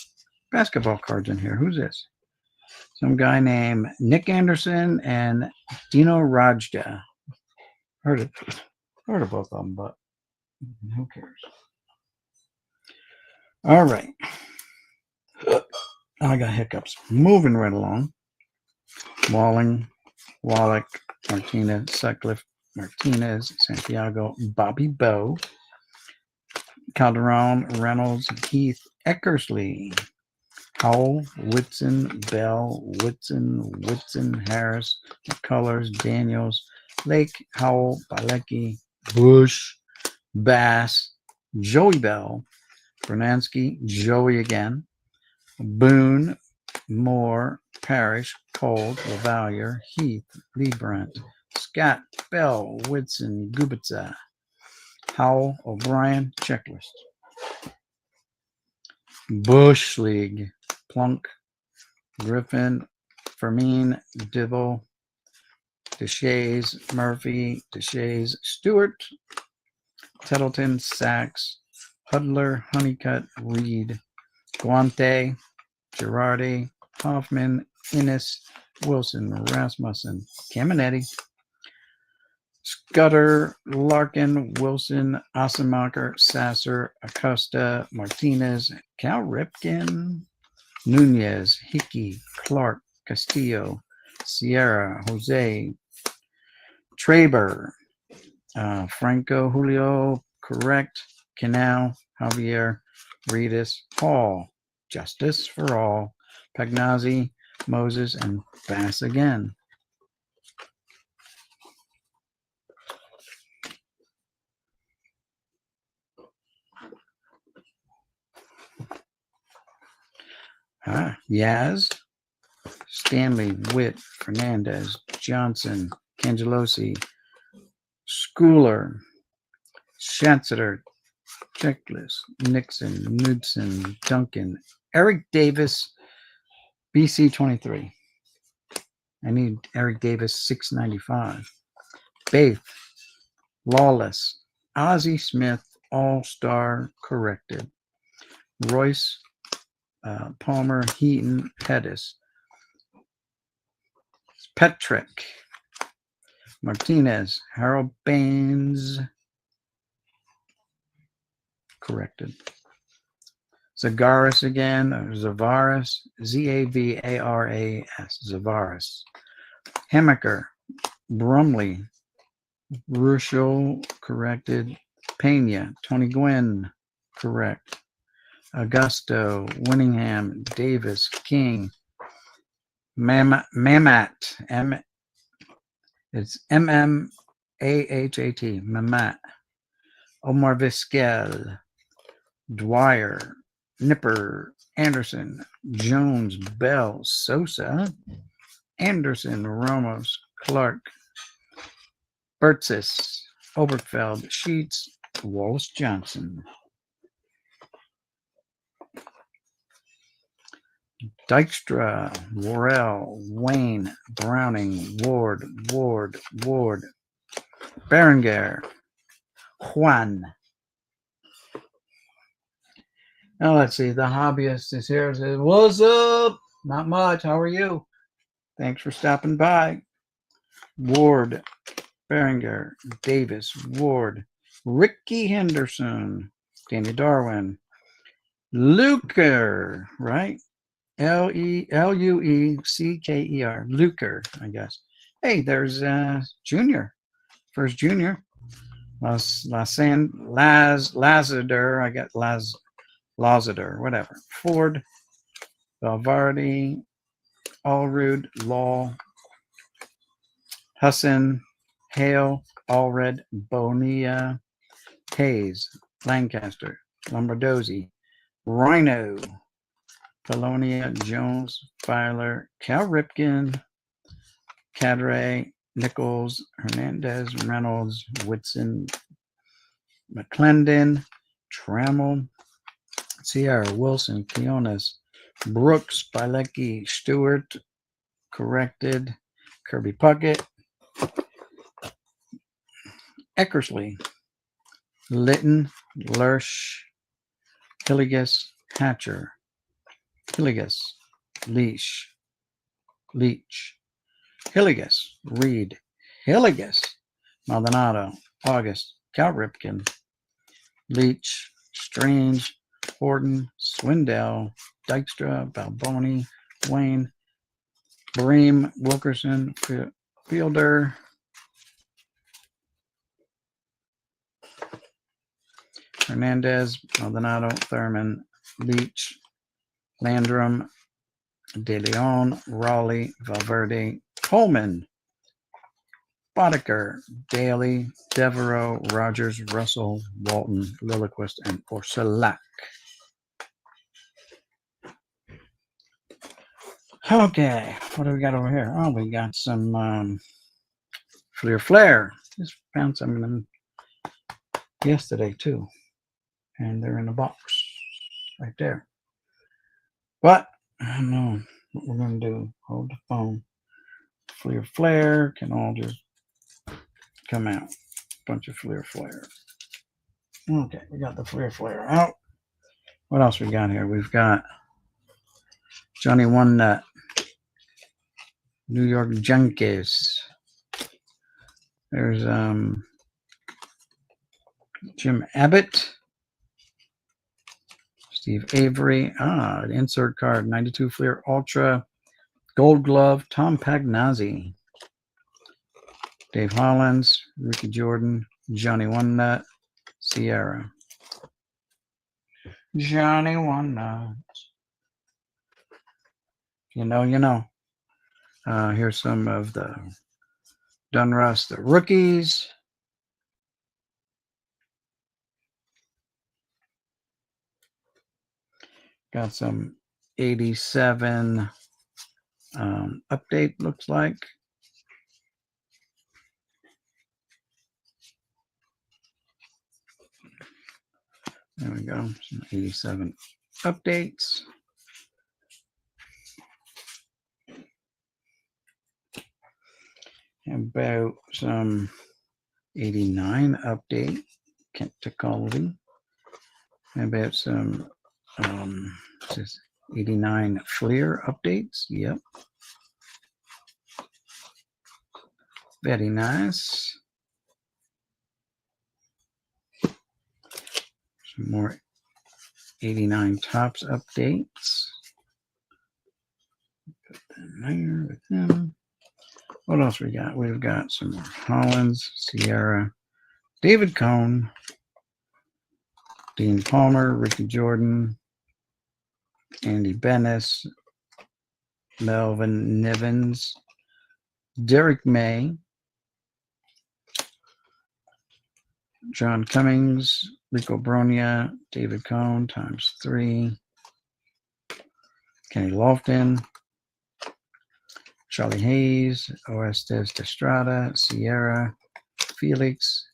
basketball cards in here. Who's this? Some guy named Nick Anderson and Dino Rajda. Heard of both of them, but who cares? All right. I got hiccups. Moving right along. Walling, Wallach, Martinez, Sutcliffe, Martinez, Santiago, Bobby Bowe, Calderon, Reynolds, Heath, Eckersley, Howell, Whitson, Bell, Whitson, Harris, McCullers, Daniels, Lake, Howell, Balecki, Bush, Bass, Joey Bell, Bernansky, Joey again, Boone, Moore, Parrish, Cold, LaValliere, Heath, Lee Brent, Scott, Bell, Whitson, Gubitza, Howell, O'Brien, checklist. Bush League, Plunk, Griffin, Fermin, Divil, Deshays, Murphy, Deshays, Stewart, Tettleton, Sachs, Hudler, Honeycutt, Reed, Guante, Girardi, Hoffman, Innes, Wilson, Rasmussen, Caminetti, Scudder, Larkin, Wilson, Asemacher, Sasser, Acosta, Martinez, Cal Ripken, Nunez, Hickey, Clark, Castillo, Sierra, Jose, Traber, Franco, Julio, correct, Canal, Javier, Reedus, Hall, Justice for all, Pagnazzi, Moses, and Bass again. Yaz, Stanley, Witt, Fernandez, Johnson, Cangelosi, Schooler, Schatzer, Checklist, Nixon, Knudsen, Duncan, Eric Davis, BC 23. I need Eric Davis 695. Baith, Lawless, Ozzie Smith, All-Star corrected. Royce, Palmer, Heaton, Pettis, Petrick, Martinez, Harold Baines, corrected. Zagaris again, Zavaris, Zavaras, Zavaris. Hamaker, Brumley, Ruschel, corrected. Pena, Tony Gwynn, correct. Augusto, Winningham, Davis, King, Mamat, it's M-M-A-H-A-T, Mamat, Omar Vizquel, Dwyer, Nipper, Anderson, Jones, Bell, Sosa, Anderson, Ramos, Clark, Bertzis, Oberfeld, Sheets, Wallace Johnson. Dykstra, Worrell, Wayne, Browning, Ward, Berenguer, Juan. Now let's see, the hobbyist is here. Says, what's up? Not much. How are you? Thanks for stopping by. Ward, Berenguer, Davis, Ward, Ricky Henderson, Danny Darwin, Luker, right? Luecker, Luker, I guess. Hey, there's Junior, first Junior. Lazador, I got Lazador, whatever. Ford, Valvardi, Allrood, Law, Husson, Hale, Allred, Bonilla, Hayes, Lancaster, Lombardozzi, Rhino, Polonia, Jones, Filer, Cal Ripken, Cadre, Nichols, Hernandez, Reynolds, Whitson, McClendon, Trammell, Sierra, Wilson, Quiones, Brooks, Bilecki, Stewart, corrected, Kirby Puckett, Eckersley, Litton, Lurch, Hilligus, Hatcher, Hilligus, Leach, Hilligus, Reed, Hilligus, Maldonado, August, Cal Ripken, Leach, Strange, Horton, Swindell, Dykstra, Balboni, Wayne, Bream, Wilkerson, Fielder, Hernandez, Maldonado, Thurman, Leach, Landrum, De Leon, Raleigh, Valverde, Coleman, Boddicker, Daly, Devereaux, Rogers, Russell, Walton, Lilliquist, and Orsolak. Okay, what do we got over here? Oh, we got some Fleer Flare. Just found some of them yesterday too, and they're in a box right there. But I don't know what we're gonna do. Hold the phone. Fleer Flare can all just come out. Bunch of Fleer Flare. Okay, we got the Fleer Flare out. What else we got here? We've got Johnny One Nut, New York Junkies. There's Jim Abbott, Steve Avery. An insert card, 92 Fleer Ultra, Gold Glove, Tom Pagnazzi, Dave Hollins, Ricky Jordan, Johnny One Nut, Sierra. Johnny One Nut. You know, you know. Here's some of the Donruss, the rookies. Got some 87 update, looks like. There we go. Some 87 updates. About some 89 update, Kent Tecology. About some 89 Fleer updates. Yep. Very nice. Some more 89 Tops updates. Put them there with them. What else we got? We've got some more Hollins, Sierra, David Cohn, Dean Palmer, Ricky Jordan, Andy Bennis, Melvin Nivens, Derek May, John Cummings, Rico Bronia, David Cohn ×3, Kenny Lofton, Charlie Hayes, Orestes Destrada, Sierra, Felix,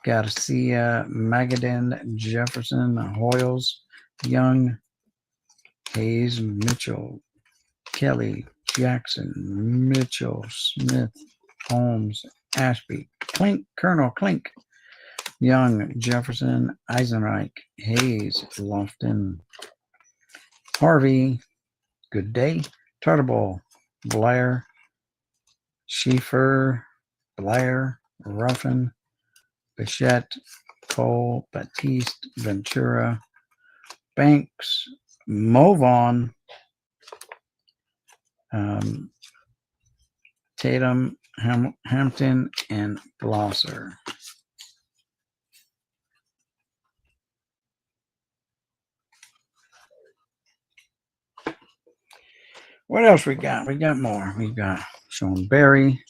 Garcia, Magadan, Jefferson, Hoyles, Young, Hayes, Mitchell, Kelly, Jackson, Mitchell, Smith, Holmes, Ashby, Klink, Colonel Klink, Young, Jefferson, Eisenreich, Hayes, Lofton, Harvey, Good Day, Tartable, Blair, Schieffer, Blair, Ruffin, Bichette, Cole, Batiste, Ventura, Banks, Movon, Tatum, Hampton, and Blosser. What else we got? We got more. We got Sean Berry,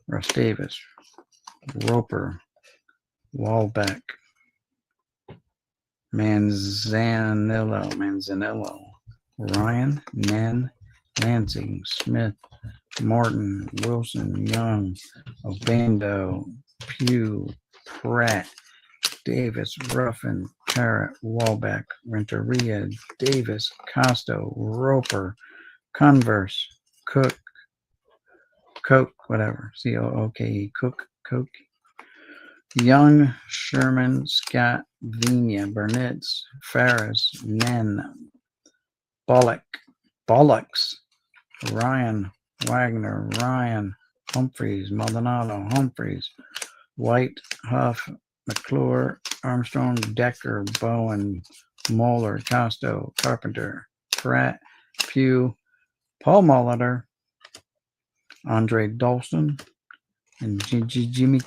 Russ Davis, Roper, Walbeck, Manzanillo, Ryan, Nen, Lansing, Smith, Martin, Wilson, Young, Obando, Pugh, Pratt, Davis, Ruffin, Parrott, Walbeck, Renteria, Davis, Costo, Roper, Converse, Cook, whatever, C-O-O-K-E, Cook, Young, Sherman, Scott, Vina, Burnitz, Ferris, Nen, Bollocks, Ryan, Wagner, Ryan, Humphreys, Maldonado, Humphreys, White, Huff, McClure, Armstrong, Decker, Bowen, Moeller, Costo, Carpenter, Pratt, Pugh, Paul Molitor, Andre Dawson, and Jimmy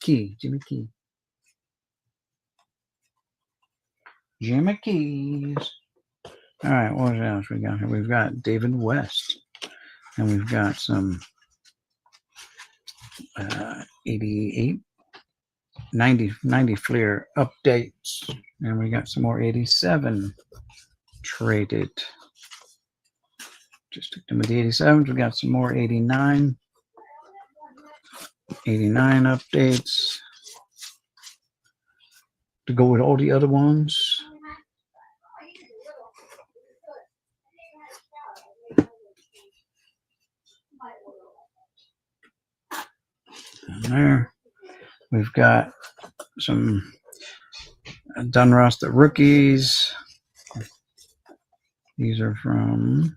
Key. Jimmy Keys. All right, what else we got here? We've got David West, and we've got some 88, 90 Fleer updates, and we got some more 87 traded. Just took them with the 87s. We got some more 89 updates to go with all the other ones. And there we've got some Donruss the rookies. These are from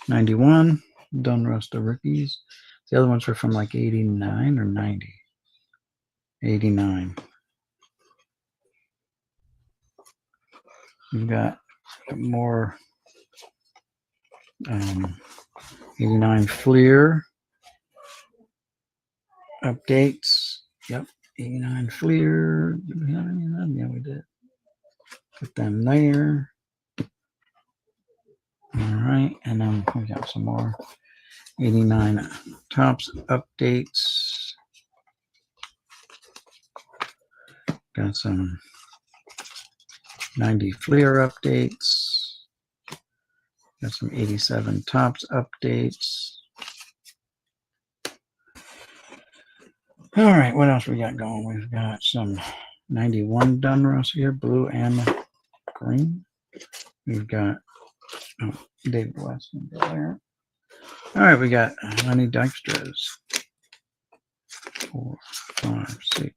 91. Donruss the rookies. The other ones were from like 89 or 90. 89. We've got more 89 Fleer updates. Yep, 89 Fleer. Did we have any of them? Yeah, we did. Put them there. All right, and then we got some more 89 Topps updates. Got some 90 Fleer updates. Got some 87 Topps updates. All right, what else we got going? We've got some 91 Donruss here, blue and green. We've got David West there. All right, we got Lenny Dykstras. 4, 5, 6,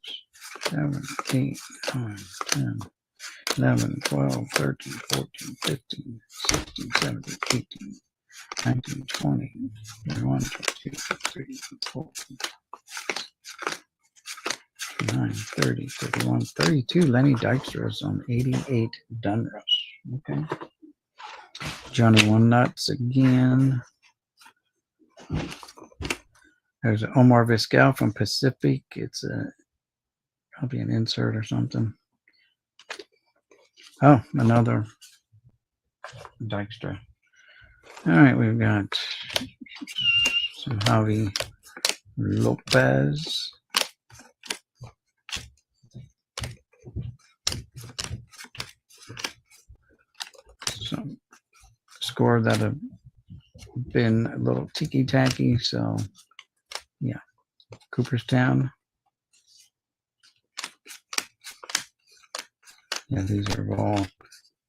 7, 8, 9, 10, 11, 12, 13, 14, 15, 16, 17, 18, 19, 20, 21, 22, 23, 24, 9, 30, 31, 32 Lenny Dykstras on 88 Donruss. Okay. Johnny One Nuts again. There's Omar Vizquel from Pacific. It's probably an insert or something. Oh, another Dykstra. All right, we've got some Javi Lopez. Some score that have been a little ticky-tacky, so yeah. Cooperstown. Yeah, these are all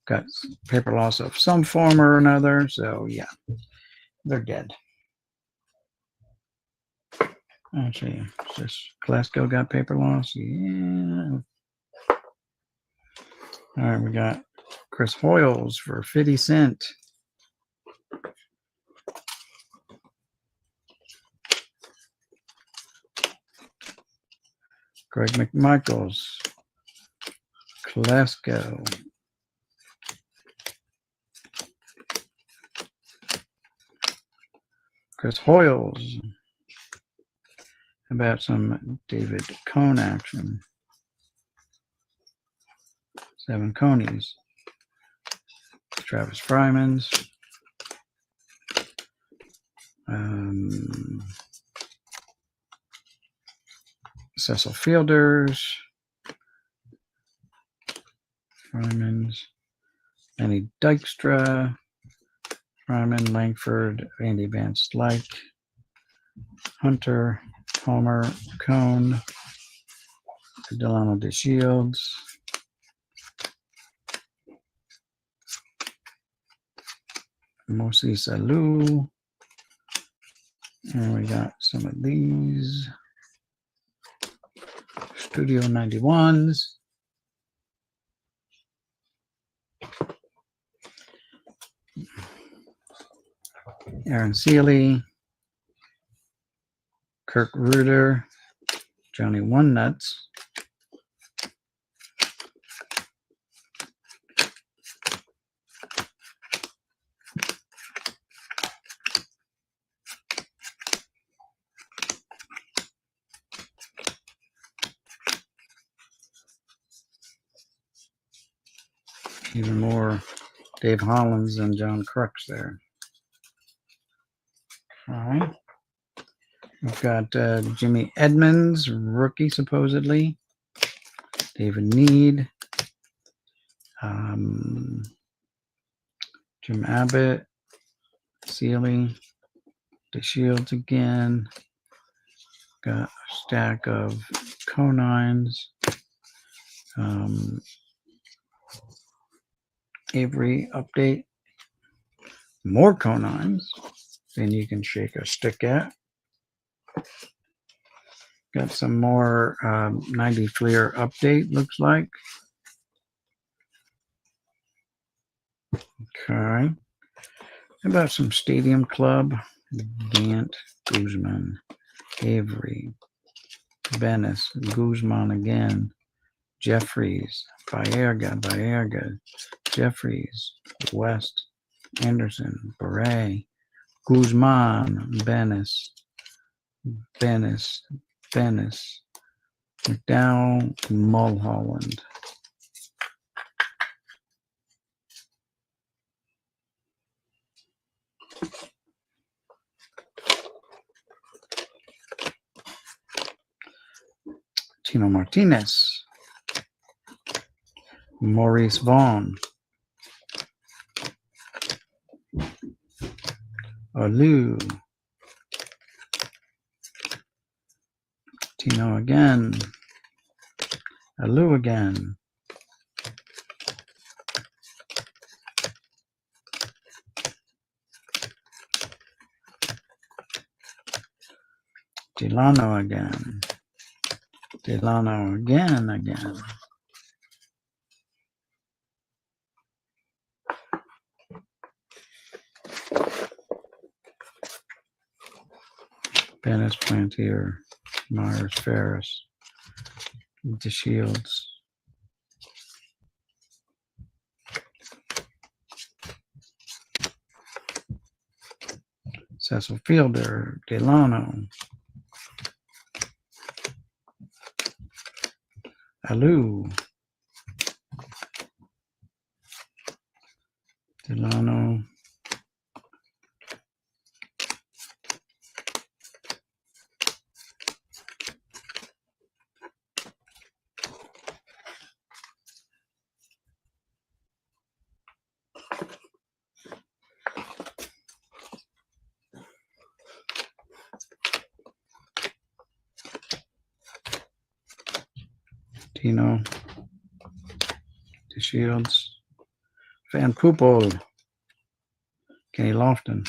got paper loss of some form or another, so yeah, they're dead. Actually, just Glasgow got paper loss. Yeah. All right, we got Chris Hoyles for 50 cent. Greg McMichaels, Glasgow. Chris Hoyles. How about some David Cone action? 7 Conies. Travis Fryman's. Cecil Fielders. Fryman's. Lenny Dykstra. Fryman, Langford, Andy Van Slyke. Hunter, Homer, Cone. Delano DeShields. Mosi Salou. And we got some of these. Studio 91s. Aaron Seeley. Kirk Ruder. Johnny One Nuts. Even more Dave Hollins and John Crooks there. All right. We've got Jimmy Edmonds, rookie supposedly. David Need. Jim Abbott. Sealy. DeShields again. Got a stack of Conines. Avery update. More Conines than you can shake a stick at. Got some more 90 Fleer update, looks like. Okay. How about some Stadium Club? Gant, Guzman, Avery, Venice, Guzman again, Jeffries, Baerga, Jeffries, West, Anderson, Beret, Guzman, Venice, McDowell, Mulholland. Tino Martinez, Maurice Vaughn, Alou, Tino again, Alou again, Delano again, Delano again. Bennis, Plantier, Myers, Ferris, DeShields. Cecil Fielder, Delano, Alou, Delano, Tino, DeShields, Van Poopel, Kenny Lofton,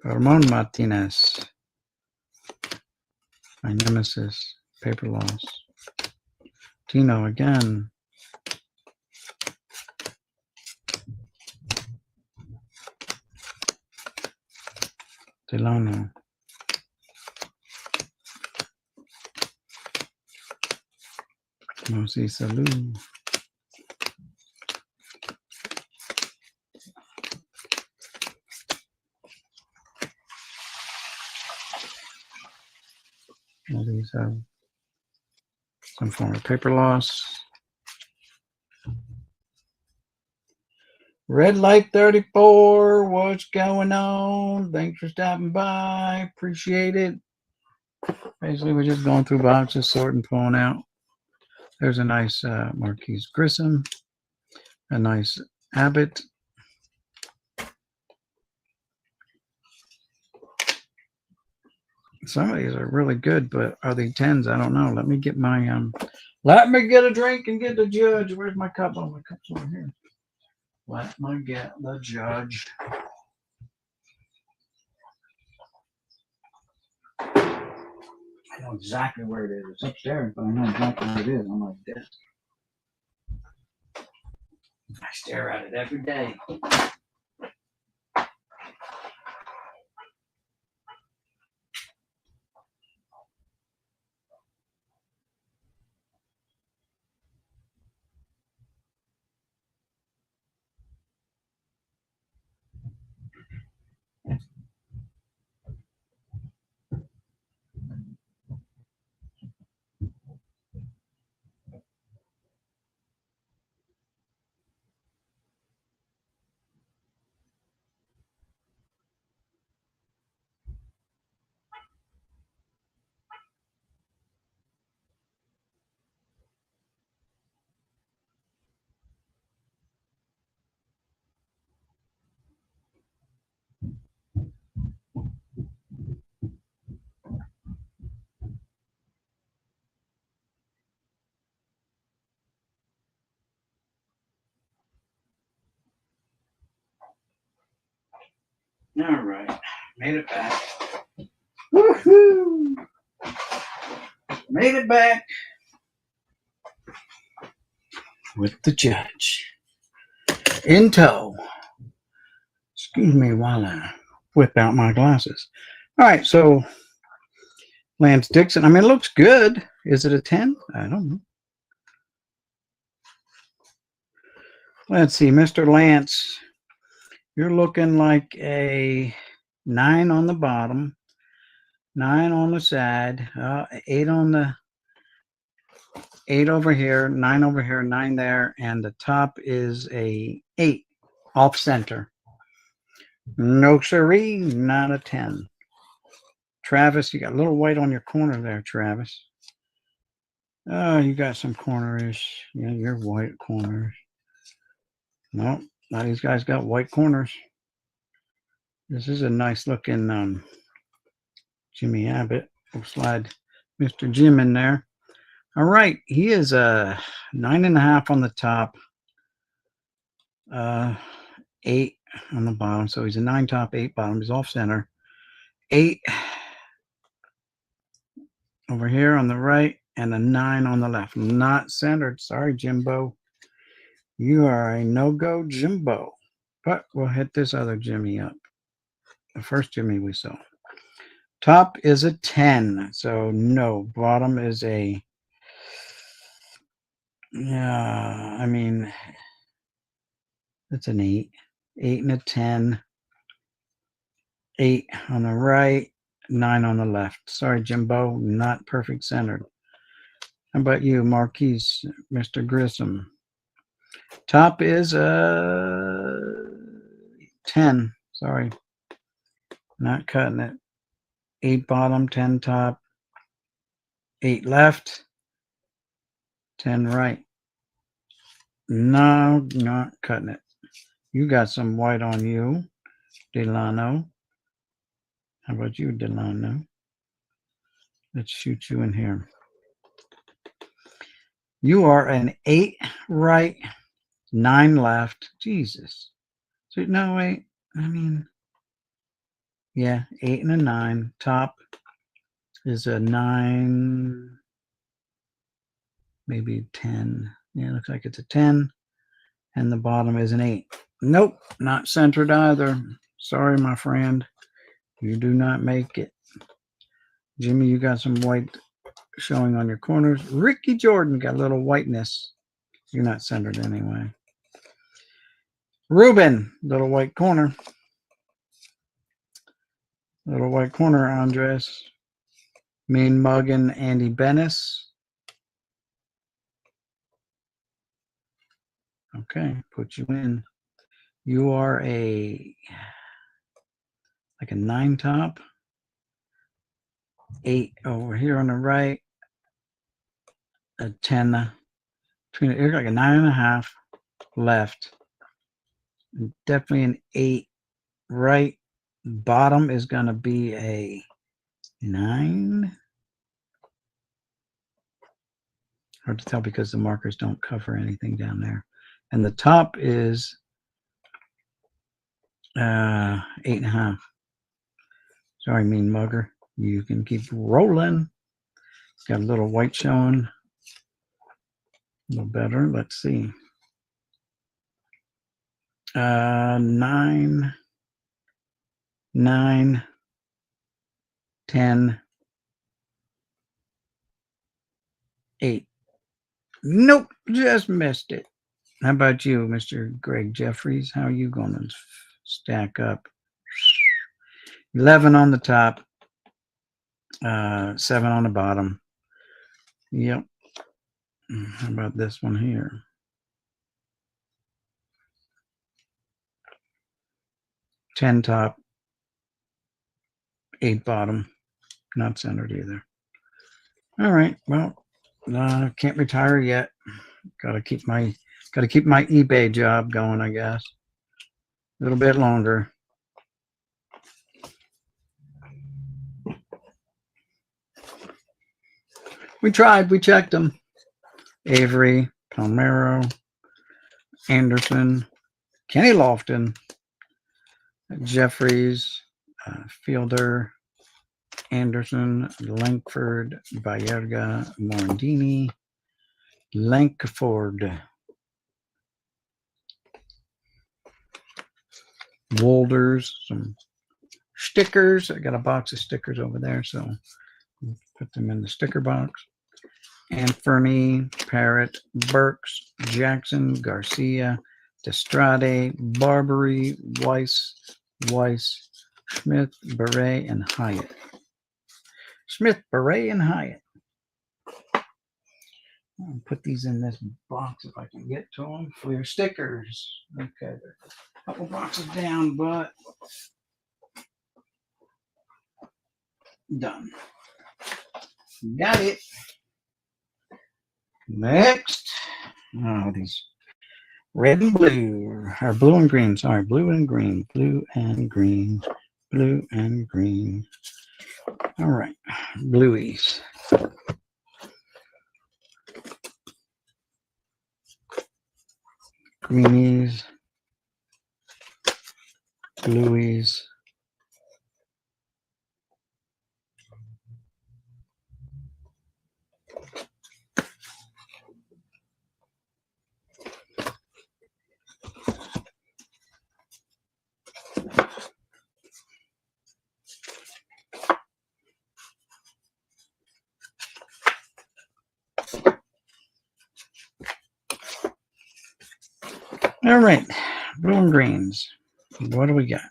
Ramon Martinez, my nemesis, Paper Loss, Tino again, Delano, Moses Alou, all these have some form of paper loss. Red Light 34, what's going on? Thanks for stopping by. Appreciate it. Basically, we're just going through boxes, sorting, pulling out. There's a nice Marquise Grissom, a nice Abbott. Some of these are really good, but are they 10s? I don't know. Let me get my let me get a drink and get the judge. Where's my cup? Oh, my cup's over here. Let me get the judge. I know exactly where it is. It's upstairs, but I know exactly where it is on my desk. I stare at it every day. All right. Made it back. Woohoo! Made it back with the judge in tow. Excuse me while I whip out my glasses. All right, so Lance Dixon. I mean, it looks good. Is it a 10? I don't know. Let's see, Mr. Lance. You're looking like a 9 on the bottom, 9 on the side, 8 on the 8 over here, 9 over here, 9 there, and the top is a 8 off center. No siree, not a 10. Travis, you got a little white on your corner there, Travis. Oh, you got some corners. Yeah, you're white corners. No, now these guys got white corners. This is a nice looking Jimmy Abbott. We'll slide Mr. Jim in there. All right, he is a 9.5 on the top, 8 on the bottom. So he's a 9 top, 8 bottom. He's off center. 8 over here on the right, and a 9 on the left. Not centered. Sorry, Jimbo. You are a no-go Jimbo. But we'll hit this other Jimmy up. The first Jimmy we saw. Top is a 10. So no. Bottom is a... Yeah, I mean... That's an 8. 8 and a 10. 8 on the right. 9 on the left. Sorry, Jimbo. Not perfect centered. How about you, Marquise, Mr. Grissom? Top is a 10. Sorry. Not cutting it. 8 bottom, 10 top, 8 left, 10 right. No, not cutting it. You got some white on you, Delano. How about you, Delano? Let's shoot you in here. You are an 8 right, 9 left. Jesus. So, no, wait. I mean, yeah, 8 and a 9. Top is a 9, maybe 10. Yeah, looks like it's a 10. And the bottom is an 8. Nope, not centered either. Sorry, my friend. You do not make it. Jimmy, you got some white showing on your corners. Ricky Jordan got a little whiteness. You're not centered anyway. Ruben, little white corner. Little white corner, Andres. Mean Muggin, Andy Bennis. Okay, put you in. You are a like a 9 top. 8 over here on the right. A 10. You're like a 9.5 left. And definitely an 8 right. Bottom is going to be a 9. Hard to tell because the markers don't cover anything down there. And the top is 8.5. Sorry, mean mugger. You can keep rolling. It's got a little white showing. A little better. Let's see. 9, 9, 10, 8. Nope, just missed it. How about you, Mr. Greg Jeffries? How are you going to stack up? 11 on the top, 7 on the bottom. Yep. How about this one here? 10 top, 8 bottom. Not centered either. All right. Well, can't retire yet. Gotta keep my eBay job going, I guess. A little bit longer. We tried. We checked them. Avery, Palmero, Anderson, Kenny Lofton. Jeffries, Fielder, Anderson, Langford, Bayerga, Morandini, Lankford, Wolders, some stickers. I got a box of stickers over there, so put them in the sticker box. Anferny, Parrott, Burks, Jackson, Garcia, Destrade, Barbary, Weiss, Smith, Beret, and Hyatt. Smith, Beret, and Hyatt. I'll put these in this box if I can get to them for your stickers. Okay, they're a couple boxes down, but done. Got it. Next. Oh, these red and blue, or blue and green. Sorry, blue and green, blue and green, blue and green. All right, blueies. Greenies, blueies. All right, blue and greens. What do we got?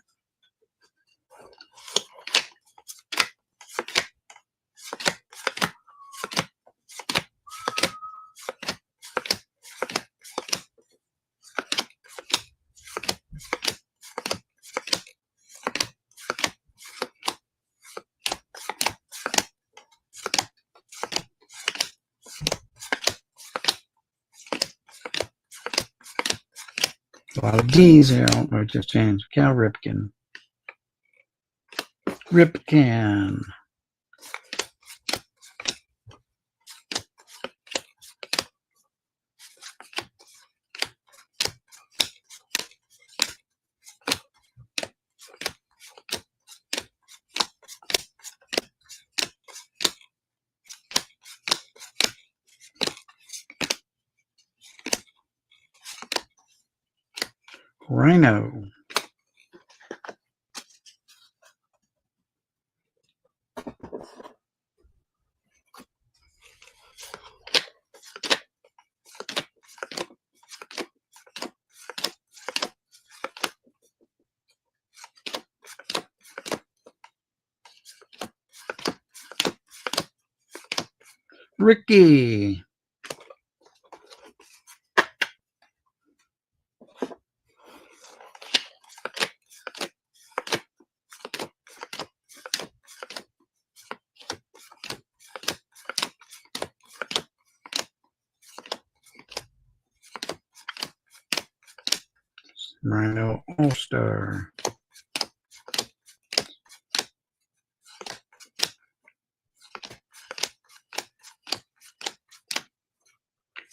A lot of D's here. I just changed. Cal Ripken. Ripken. Rhino. Ricky. Rhino All-Star.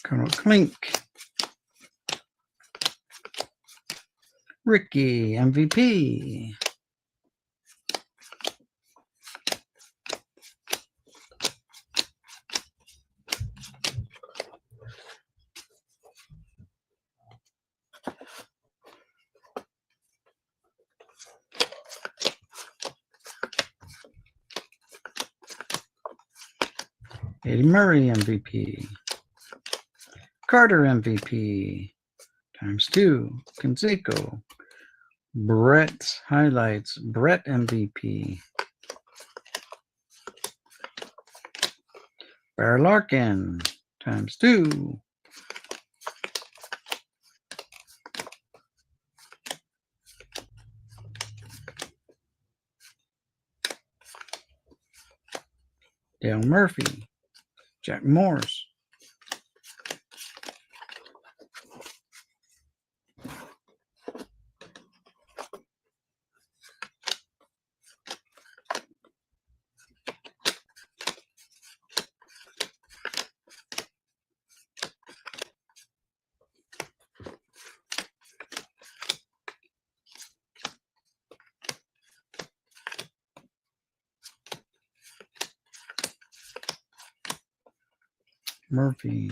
Colonel Klink. Ricky, MVP. Eddie Murray, MVP. Carter, MVP. ×2. Canseco. Brett highlights. Brett, MVP. Bear Larkin, ×2. Dale Murphy. Jack Morse. Murphy.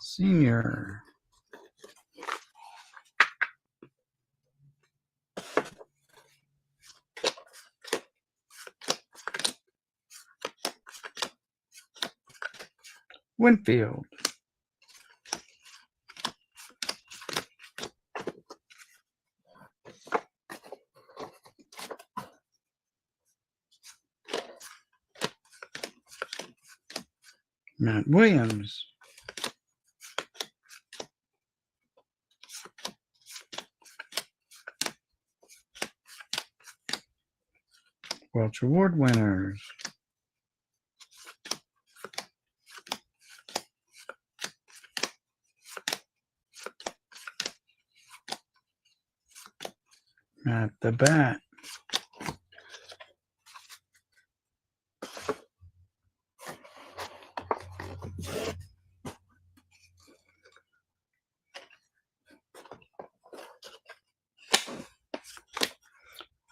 Senior. Winfield. Matt Williams. Welch Award winners. At the bat.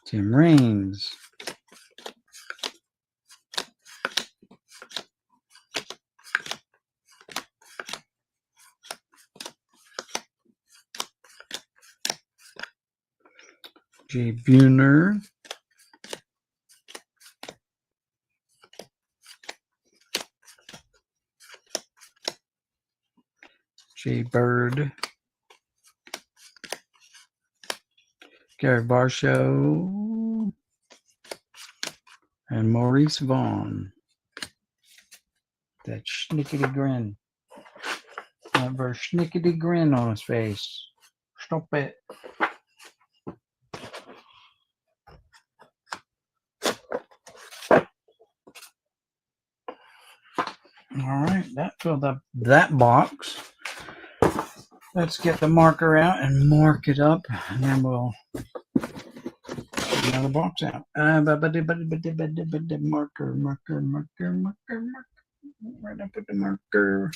Tim Raines. Jay Buhner. Jay Bird. Gary Varsho. And Maurice Vaughn. That schnickety grin. That very schnickety grin on his face. Stop it. All right, that filled up that box. Let's get the marker out and mark it up, and then we'll get another box out. Marker. Where'd I put the marker?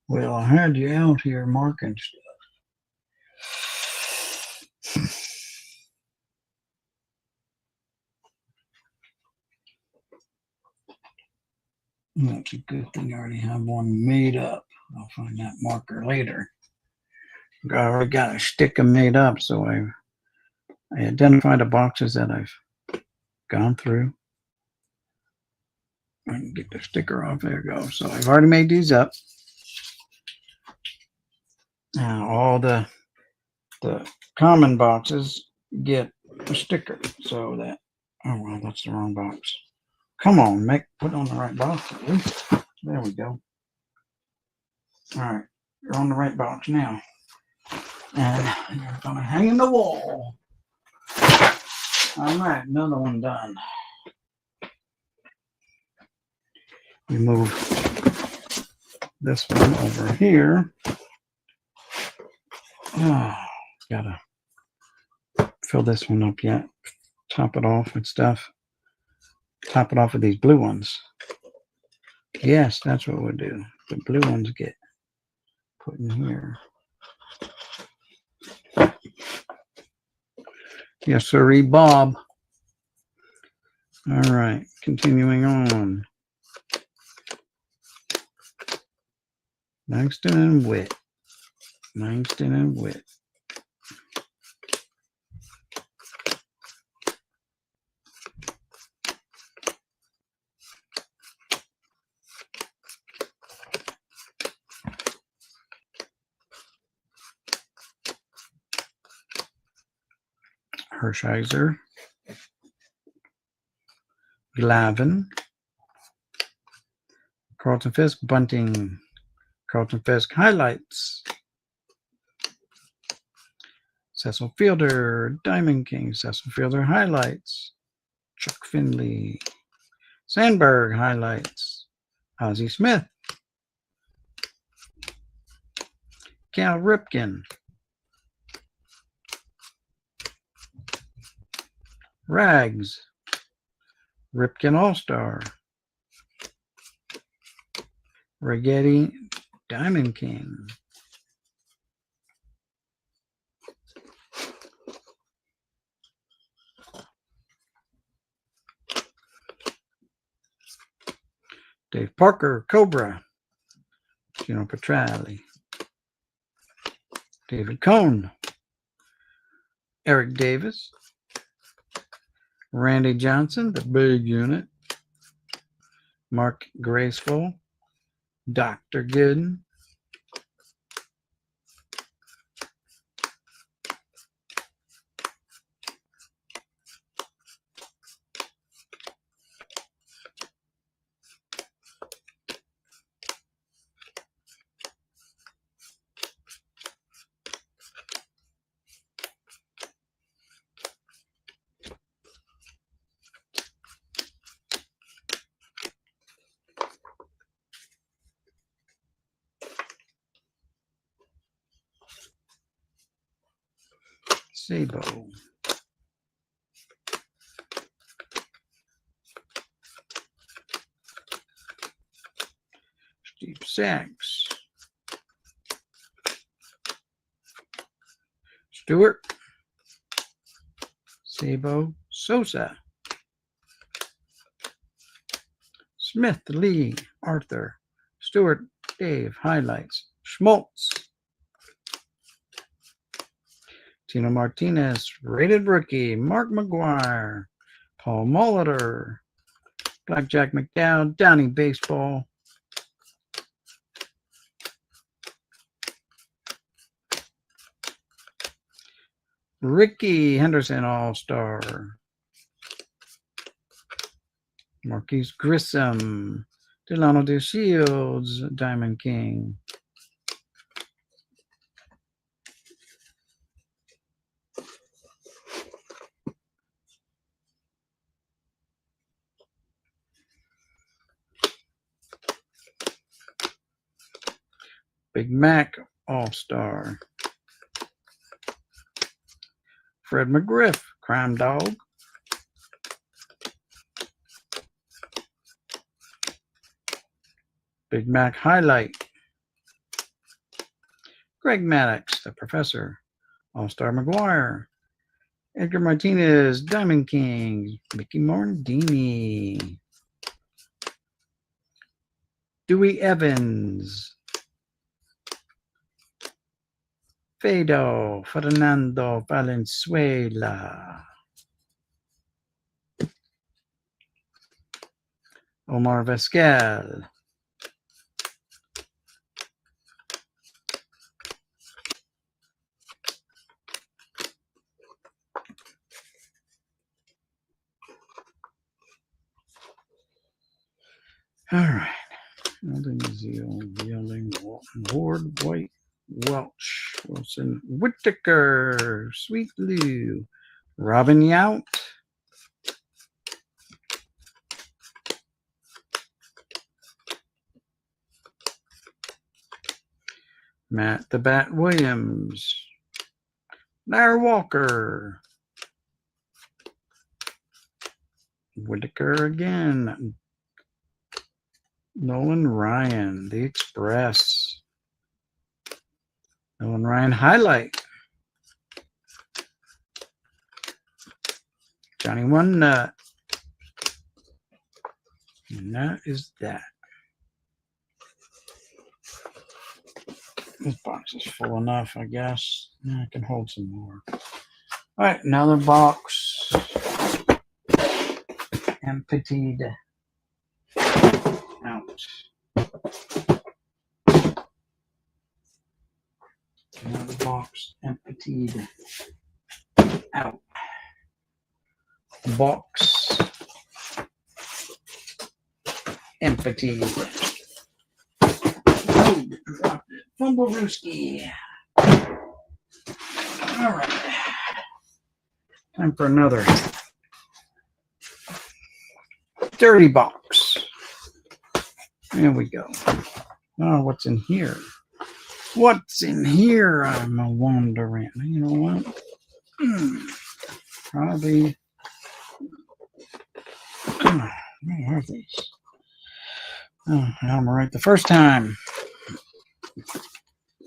Well, I had you out here marking stuff. That's a good thing I already have one made up. I'll find that marker later. I already got a sticker made up, so I identify the boxes that I've gone through. I can get the sticker off. There we go. So I've already made these up. Now all the common boxes get a sticker, so that, oh well, that's the wrong box. Come on, put on the right box at least. There we go. All right, you're on the right box now. And you're gonna hang in the wall. All right, another one done. We move this one over here. Oh, gotta fill this one up yet. Top it off with stuff. Top it off with these blue ones. Yes, that's what we'll do. The blue ones get put in here. Yes, sirree, Bob. All right, continuing on. Langston and Witt. Langston and Witt. Hershiser, Glavin, Carlton Fisk, Bunting, Carlton Fisk, highlights. Cecil Fielder, Diamond King, Cecil Fielder, highlights. Chuck Finley, Sandberg, highlights. Ozzie Smith, Cal Ripken, Rags, Ripken All-Star, Rigetti, Diamond King, Dave Parker, Cobra, Gino Petrali, David Cohn, Eric Davis, Randy Johnson, the big unit, Mark Graceful, Dr. Gooden, Sabo, Steve Sachs, Stewart, Sabo, Sosa, Smith, Lee, Arthur, Stewart, Dave, highlights. Schmaltz, Tino Martinez, rated rookie. Mark McGuire, Paul Molitor, Blackjack McDowd, Downey Baseball, Ricky Henderson, All-Star, Marquise Grissom, Delano DeShields, Diamond King, Big Mac, All-Star, Fred McGriff, Crime Dog, Big Mac highlight, Greg Maddox, the Professor, All-Star McGuire, Edgar Martinez, Diamond King, Mickey Morandini, Dewey Evans, Fado, Fernando Valenzuela, Omar Vizquel, all right. Alden Zeal, Yelling, Walton, Ward, White, Welch, Wilson, Whittaker, Sweet Lou, Robin Yount, Matt the Bat Williams, Larry Walker, Whittaker again, Nolan Ryan, The Express, Nolan Ryan highlight, Johnny One Nut, and that is that. This box is full enough, I guess. I can hold some more. All right, another box. Emptied out. Another box emptied out. box empty. Oh, dropped it. Fumblerooski. All right. Time for another dirty box. There we go. Oh, what's in here? What's in here? I'm a wondering. You know what? Probably. What are these? Oh, I'm right the first time.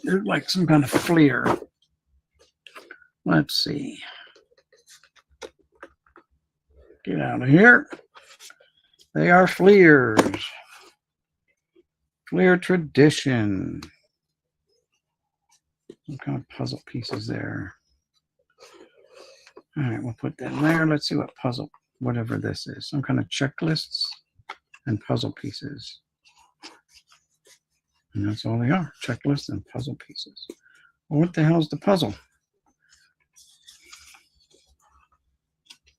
They're like some kind of Fleer. Let's see. Get out of here. They are Fleers. Fleer Tradition. Some kind of puzzle pieces there. All right, we'll put that in there. Let's see what puzzle, whatever this is. Some kind of checklists and puzzle pieces. And that's all they are, checklists and puzzle pieces. Well, what the hell is the puzzle?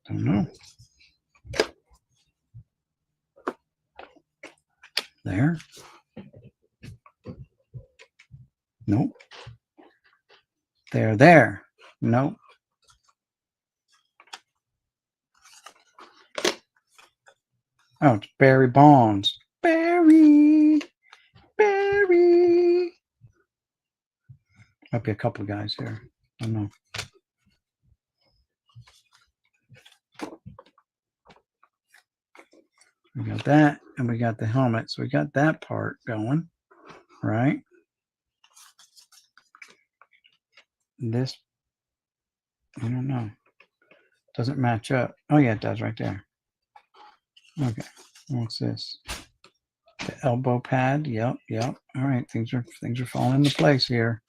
Don't know. There. Nope. They're there. Nope. Oh, it's Barry Bonds. Barry. Might be a couple of guys here. I don't know. We got that, and we got the helmet. So we got that part going, right? This, I don't know. Doesn't match up. Oh, yeah, it does right there. Okay. What's this? The elbow pad. Yep. All right. Things are falling into place here.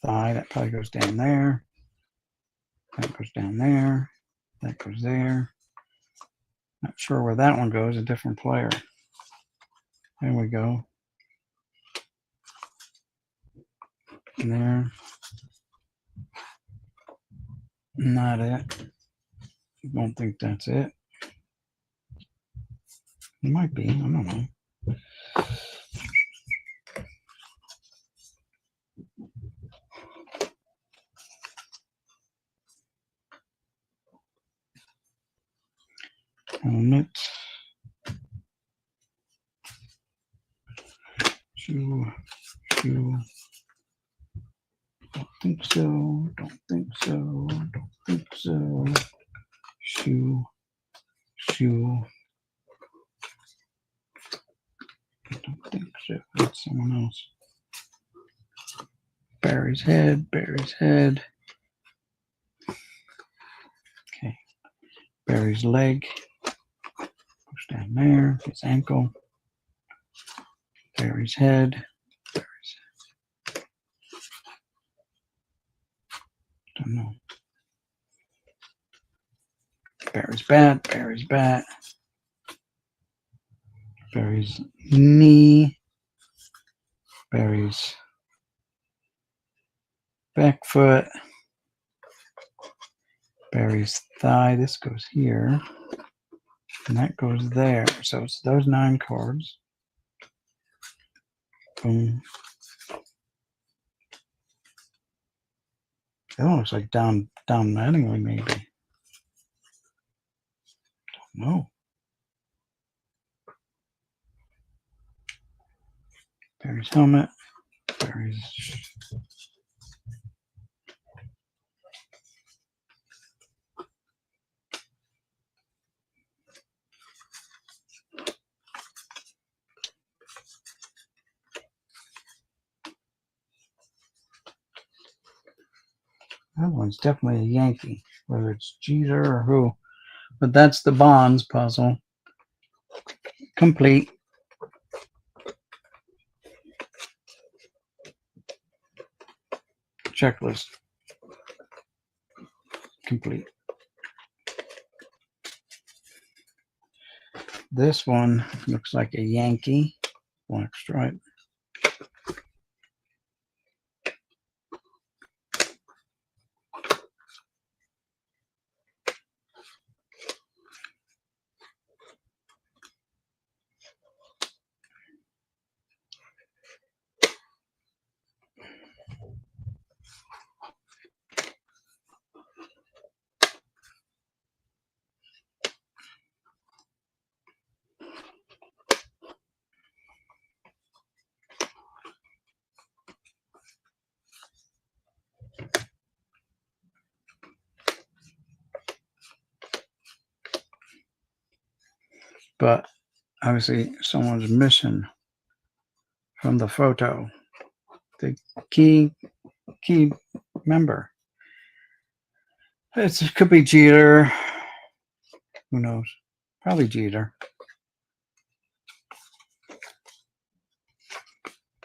Thigh, that probably goes down there. That goes down there. That goes there. Not sure where that one goes, a different player. There we go. And there. Not it. Don't think that's it. It might be. I don't know. Helmet. Shoe. Don't think so. Shoe. Don't think so. That's someone else. Barry's head. Okay. Barry's leg. Push down there. His ankle. Barry's head. Don't know. Barry's bat. Barry's knee. Barry's back foot. Barry's thigh. This goes here. And that goes there. So it's those 9 cards. Boom. It looks like down Mattingly, maybe. Don't know. Barry's helmet. Barry's. That one's definitely a Yankee, whether it's Jeter or who. But that's the Bonds puzzle. Complete. Checklist. Complete. This one looks like a Yankee. Black stripe. but obviously someone's missing from the photo. The key member. It could be Jeter. Who knows? Probably Jeter.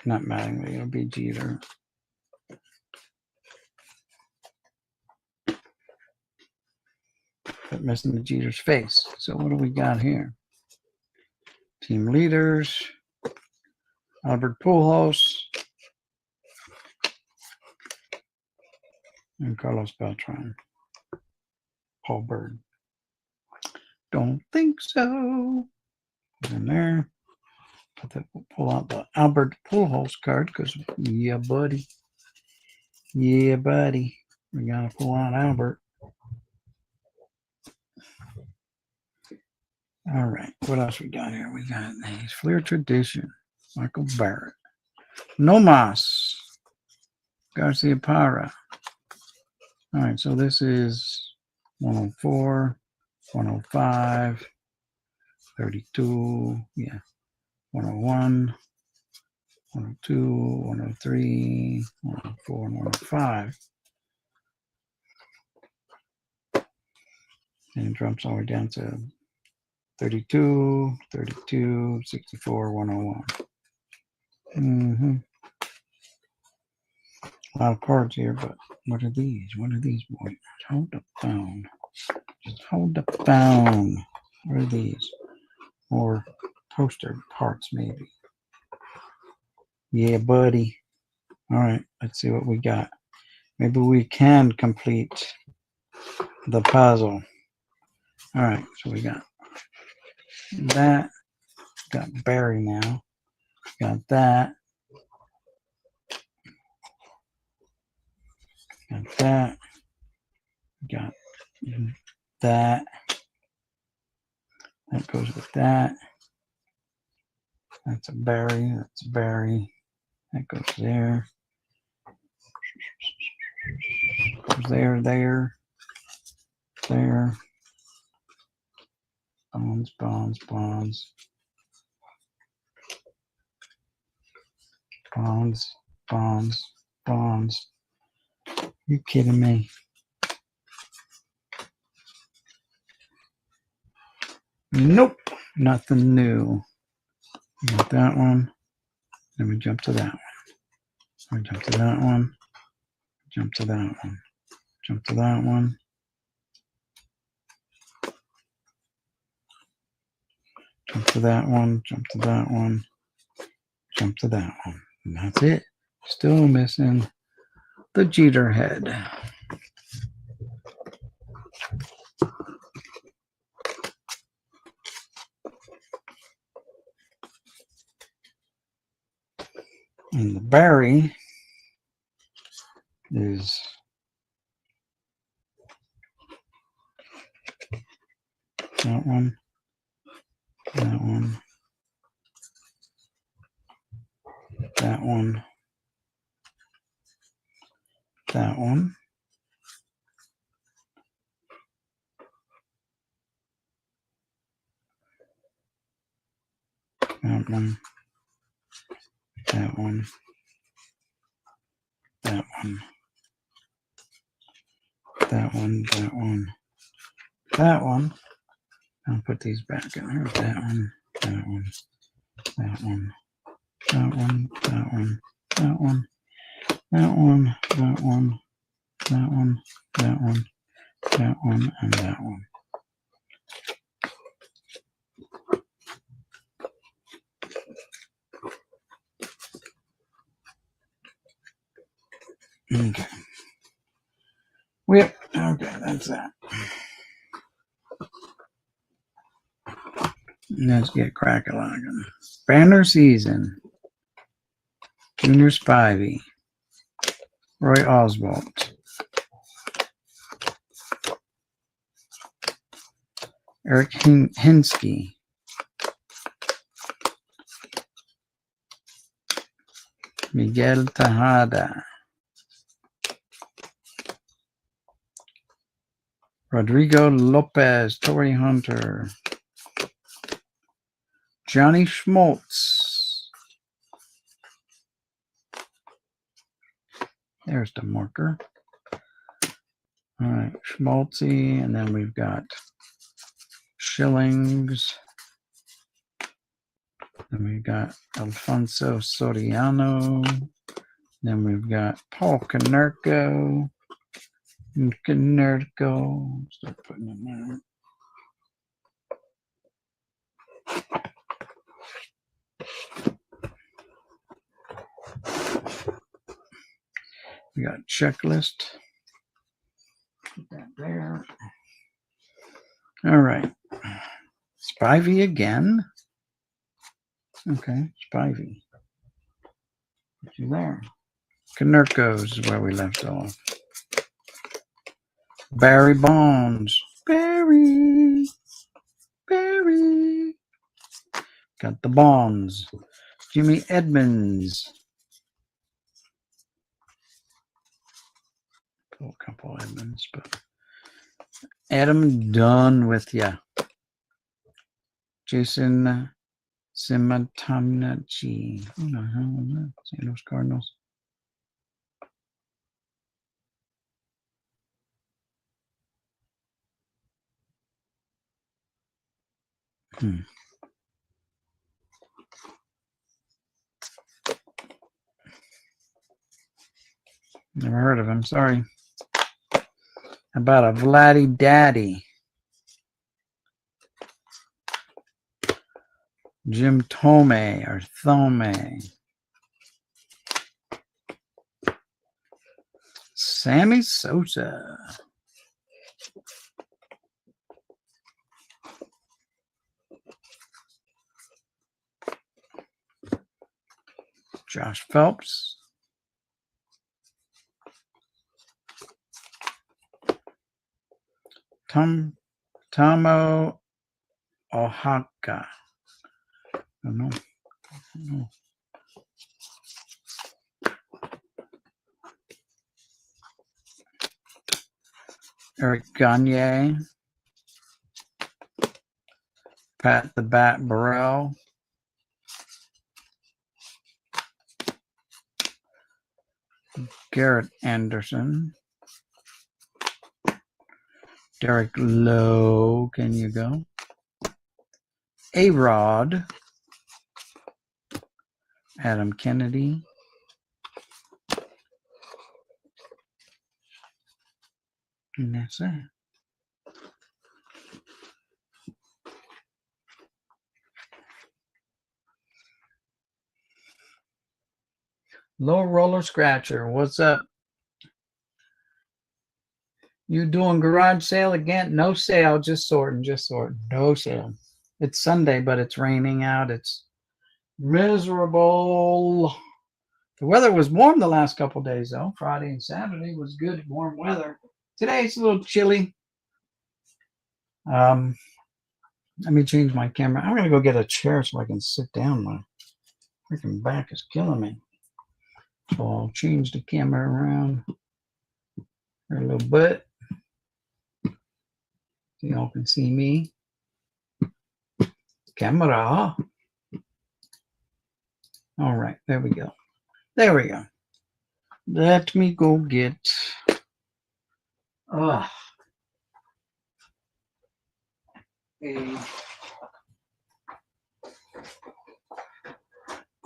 Not Mattingly. It'll be Jeter. But missing the Jeter's face. So what do we got here? Team leaders. Albert Pujols. And Carlos Beltran. Paul Bird. Don't think so. In there. Pull out the Albert Pujols card because, yeah, buddy. Yeah, buddy. We got to pull out Albert. All right. What else we got here? We got these Fleer Tradition. Michael Barrett. Nomas. Garcia Parra. All right. So this is 104, 105, 32. Yeah. 101, 102, 103, 104, and 105. And it drops all the way down to 32, 32, 64, 101. A lot of cards here, but what are these? What are these boys? Hold the phone. Just hold the phone. What are these? More poster parts, maybe. Yeah, buddy. All right, let's see what we got. Maybe we can complete the puzzle. All right, so we got that. Got Barry now. Got that. Got that. Got that. That goes with that. That's a Barry. That's a Barry. That goes there. Goes there, there, there. Bonds, bonds, bonds. Bonds, bonds, bonds. You kidding me? Nope, nothing new. We got that one. Then we jump to that one. We jump to that one. Jump to that one. Jump to that one. Jump to that one. Jump to that one. Jump to that one. And that's it. Still missing the Jeter head. And the Barry is that one, that one, that one, that one, that one, that one, that one, that one, that one, that one. I'll put these back in there. That one, that one, that one, that one, that one, that one, that one, that one, that one, that one, that one, and that one. Okay. Yep. Okay, that's that. Let's get crack-a-lockin'. Banner season. Junior Spivey. Roy Oswalt. Eric Hinsky. Miguel Tejada. Rodrigo Lopez, Torrey Hunter. Johnny Schmaltz. There's the marker. All right, Schmaltzy, and then we've got Schillings. Then we've got Alfonso Soriano. Then we've got Paul Konerko. Konerko. Start putting him there. We got checklist. Put that there. All right. Spivey again. Okay, Spivey. Put you there. Konerko's is where we left off. Barry Bonds. Barry. Got the Bonds. Jimmy Edmonds. Pull a couple Edmonds, but Adam done with ya. Jason Simatanachi. Who the hell is that? St. Louis Cardinals. Never heard of him. Sorry. How about a Vladdy Daddy? Jim Thome or Thome. Sammy Sosa. Josh Phelps. Tomo Ohaka. I don't know. Eric Gagne. Pat the Bat Burrell. Garrett Anderson. Derek Lowe, can you go? A-Rod. Adam Kennedy. And that's it. Low Roller Scratcher, what's up? You doing garage sale again? No sale, just sorting. No sale. It's Sunday, but it's raining out. It's miserable. The weather was warm the last couple of days, though. Friday and Saturday was good, warm weather. Today it's a little chilly. Let me change my camera. I'm going to go get a chair so I can sit down. My freaking back is killing me. So I'll change the camera around for a little bit. So y'all can see me. Camera. All right, there we go. There we go. Let me go get a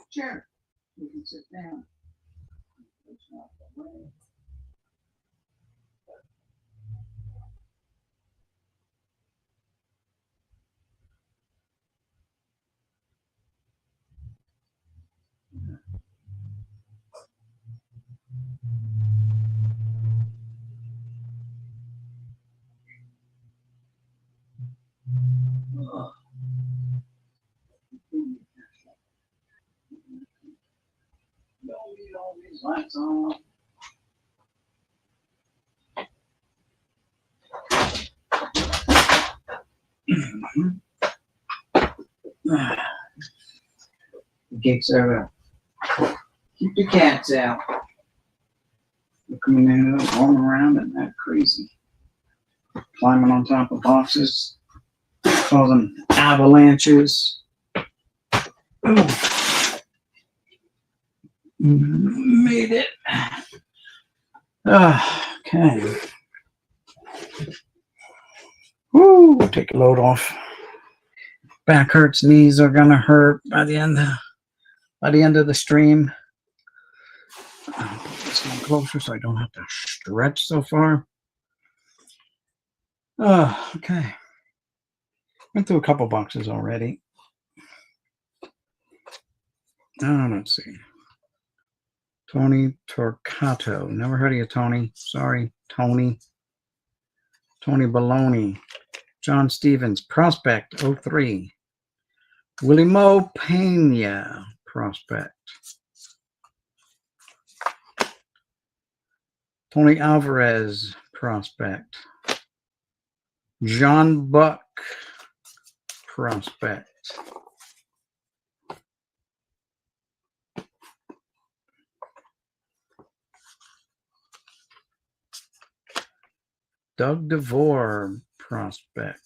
chair. You can sit down. It's not the way. Don't need all these lights on. The gigs over. Keep the cats out. They're coming in, rolling around and that crazy. Climbing on top of boxes, causing avalanches. Oh, made it. Okay. Woo, take a load off. Back hurts, knees are gonna hurt by the end of the stream. I'll put this one closer so I don't have to stretch so far. Okay. Went through a couple boxes already. Let's see. Tony Torcato. Never heard of you, Tony. Sorry, Tony. Tony Baloney. John Stevens. Prospect 03. Willie Mo Pena. Prospect. Tony Alvarez. Prospect. John Buck. Prospect. Doug DeVore, prospect.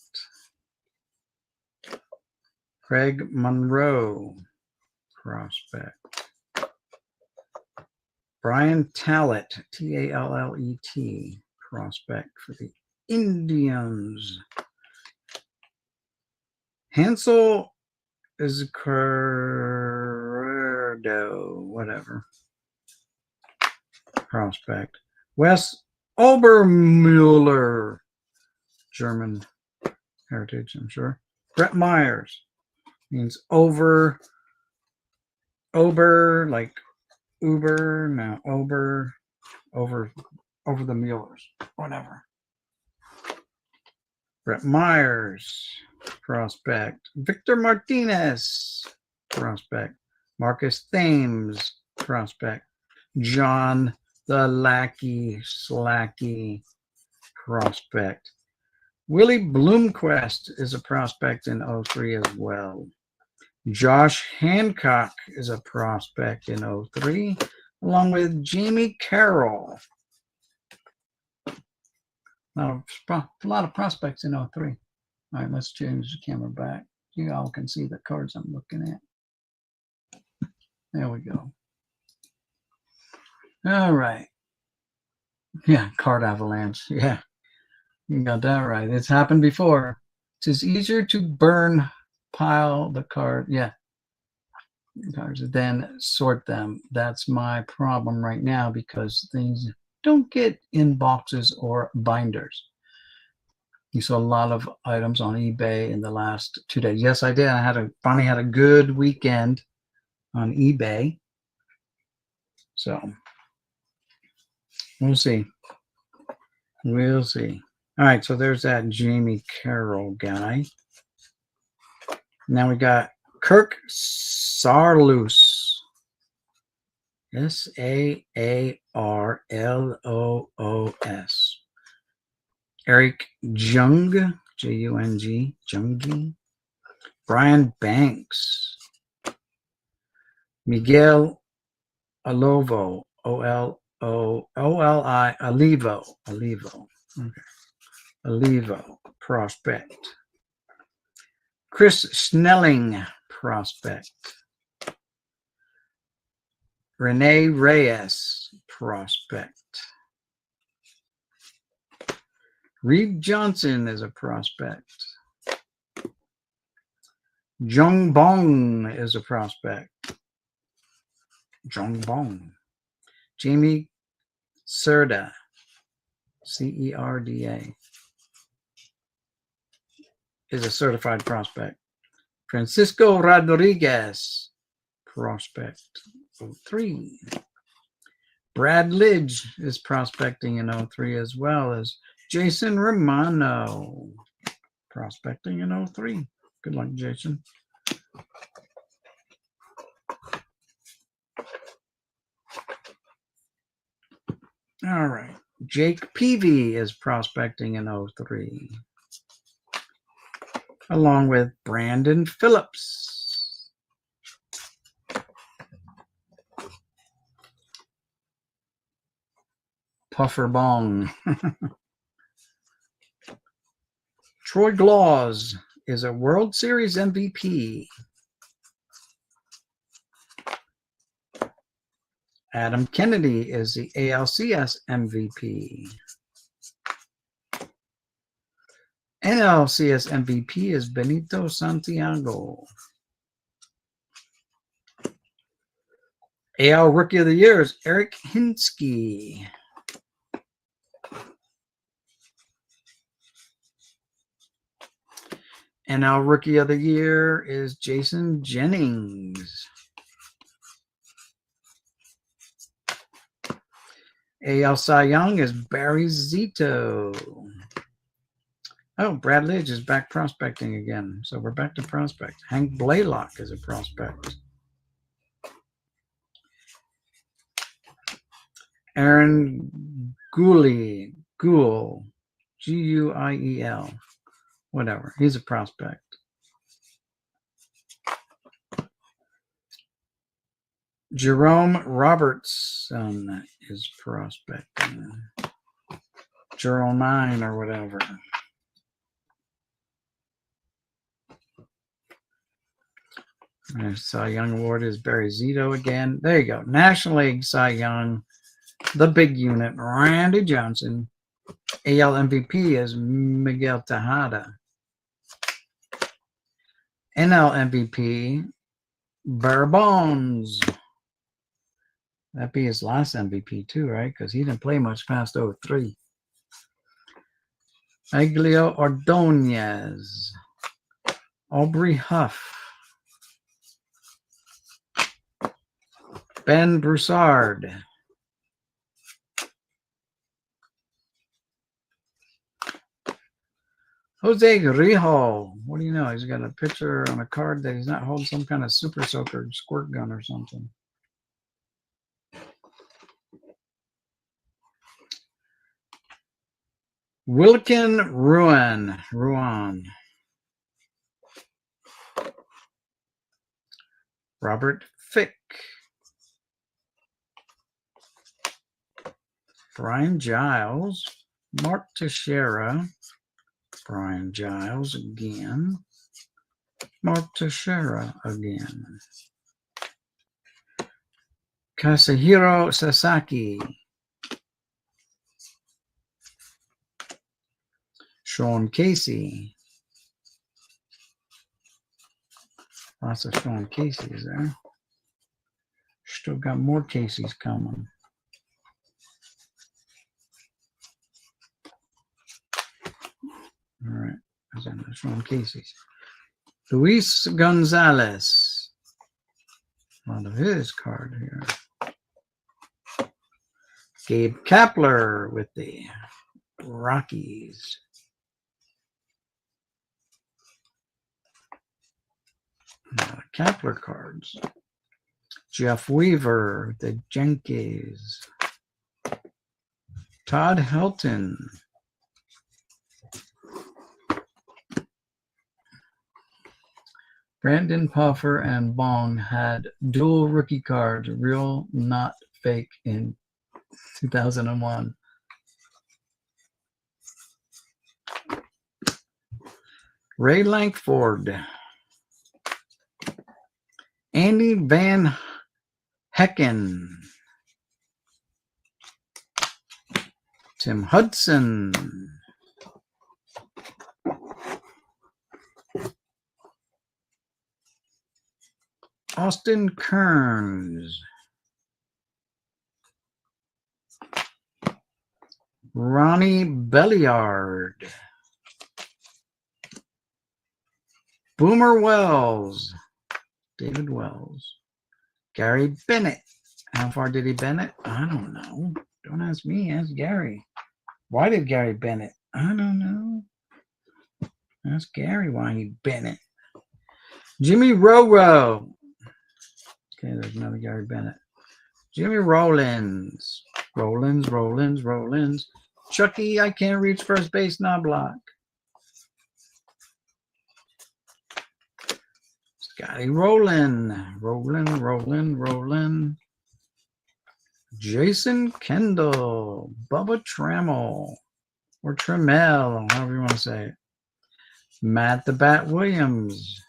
Craig Monroe, prospect. Brian Tallet, Tallet, prospect for the Indians. Hansel Izquierdo, whatever, prospect. Wes Obermuller, German heritage, I'm sure. Brett Myers, means over, like Uber, no, over the Muellers, whatever. Brett Myers, prospect. Victor Martinez, prospect. Marcus Thames, prospect. John the Lackey Slacky, prospect. Willie Bloomquist is a prospect in 03 as well. Josh Hancock is a prospect in 03, along with Jamie Carroll. A lot of prospects in 03. All right, let's change the camera back. You all can see the cards I'm looking at. There we go. All right. Yeah, card avalanche. Yeah, you got that right. It's happened before. It's easier to burn pile the card. Yeah. Cards then sort them. That's my problem right now because things don't get in boxes or binders. You saw a lot of items on eBay in the last 2 days. Yes, I did. I finally had a good weekend on eBay. So we'll see. We'll see. All right, so there's that Jamie Carroll guy. Now we got Kirk Saarloos. Saarloos. Eric Jung, Jung, Jungi. Brian Banks. Miguel Alovo, Oli, Alivo. Okay. Alivo, prospect. Chris Snelling, prospect. Rene Reyes, prospect. Reed Johnson is a prospect. Jung Bong is a prospect. Jung Bong. Jamie Cerda, Cerda, is a certified prospect. Francisco Rodriguez, prospect 03. Brad Lidge is prospecting in 03 as well as Jason Romano, prospecting in 03. Good luck, Jason. All right. Jake Peavy is prospecting in 03. Along with Brandon Phillips. Puffer Bong. Troy Glaus is a World Series MVP. Adam Kennedy is the ALCS MVP. NLCS MVP is Benito Santiago. AL Rookie of the Year is Eric Hinske. NL Rookie of the Year is Jason Jennings. AL Cy Young is Barry Zito. Oh, Brad Lidge is back prospecting again. So we're back to prospect. Hank Blaylock is a prospect. Aaron Gouley, Gould, Guiel, whatever. He's a prospect. Jerome Robertson is prospecting. Jerome 9 or whatever. Cy Young Award is Barry Zito again. There you go. National League Cy Young, the big unit, Randy Johnson. AL MVP is Miguel Tejada. NL MVP, Barry Bonds. That'd be his last MVP too, right? Because he didn't play much past 03. Aglio Ordonez. Aubrey Huff. Ben Broussard. Jose Rijo. What do you know? He's got a picture on a card that he's not holding some kind of super soaker squirt gun or something. Wilkin Ruan. Robert Fick. Brian Giles. Mark Teixeira. Brian Giles again. Mark Teixeira again. Kazuhiro Sasaki. Sean Casey. Lots of Sean Caseys there. Still got more Caseys coming. All right, that's Sean Casey's. Luis Gonzalez. One of his card here. Gabe Kapler with the Rockies. Kapler cards. Jeff Weaver, the Yankees. Todd Helton. Brandon Puffer and Bong had dual rookie cards, real, not fake, in 2001. Ray Lankford. Andy Van Hecken. Tim Hudson. Austin Kearns. Ronnie Belliard. Boomer Wells. David Wells. Gary Bennett. How far did he Bennett? I don't know. Don't ask me. Ask Gary. Why did Gary Bennett? I don't know. Ask Gary why he Bennett. Jimmy Roro. Okay, there's another Gary Bennett. Jimmy Rollins. Rollins. Chucky, I can't reach first base, not block. Scotty Rowland. Jason Kendall. Bubba Trammell. Or Trammell, however you want to say it. Matt the Bat Williams.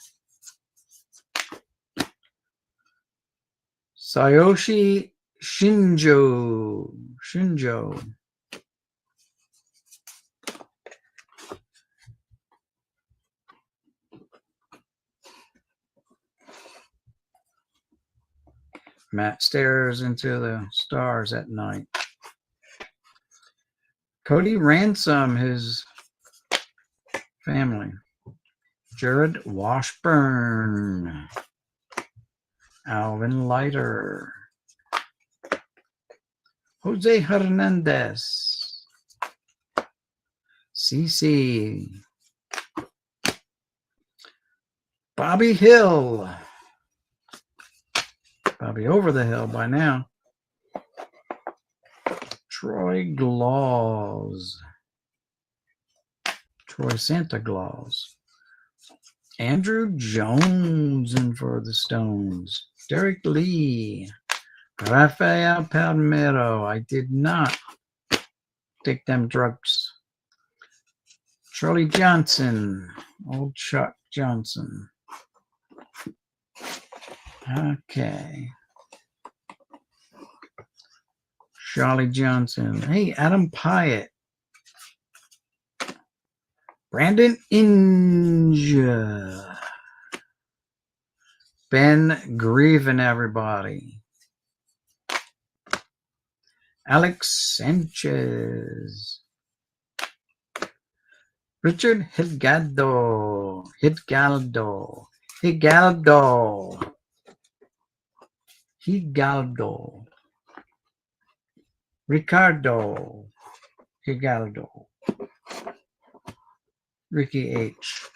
Sayoshi Shinjo. Matt stares into the stars at night. Cody Ransom, his family. Jared Washburn. Alvin Leiter. Jose Hernandez. CC. Bobby Hill. Bobby over the hill by now. Troy Glaus. Troy Santa Claus. Andrew Jones in for the Stones. Derek Lee. Rafael Palmero. I did not take them drugs. Charlie Johnson. Old Chuck Johnson. Okay. Charlie Johnson. Hey, Adam Pyatt. Brandon Inge. Ben Grievin, everybody. Alex Sanchez. Richard Hidalgo. Ricardo Hidalgo. Ricky H.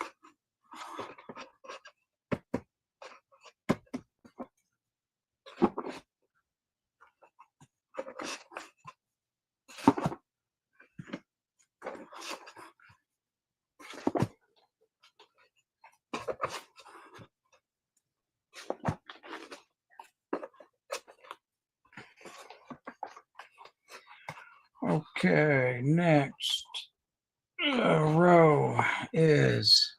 Okay, next row is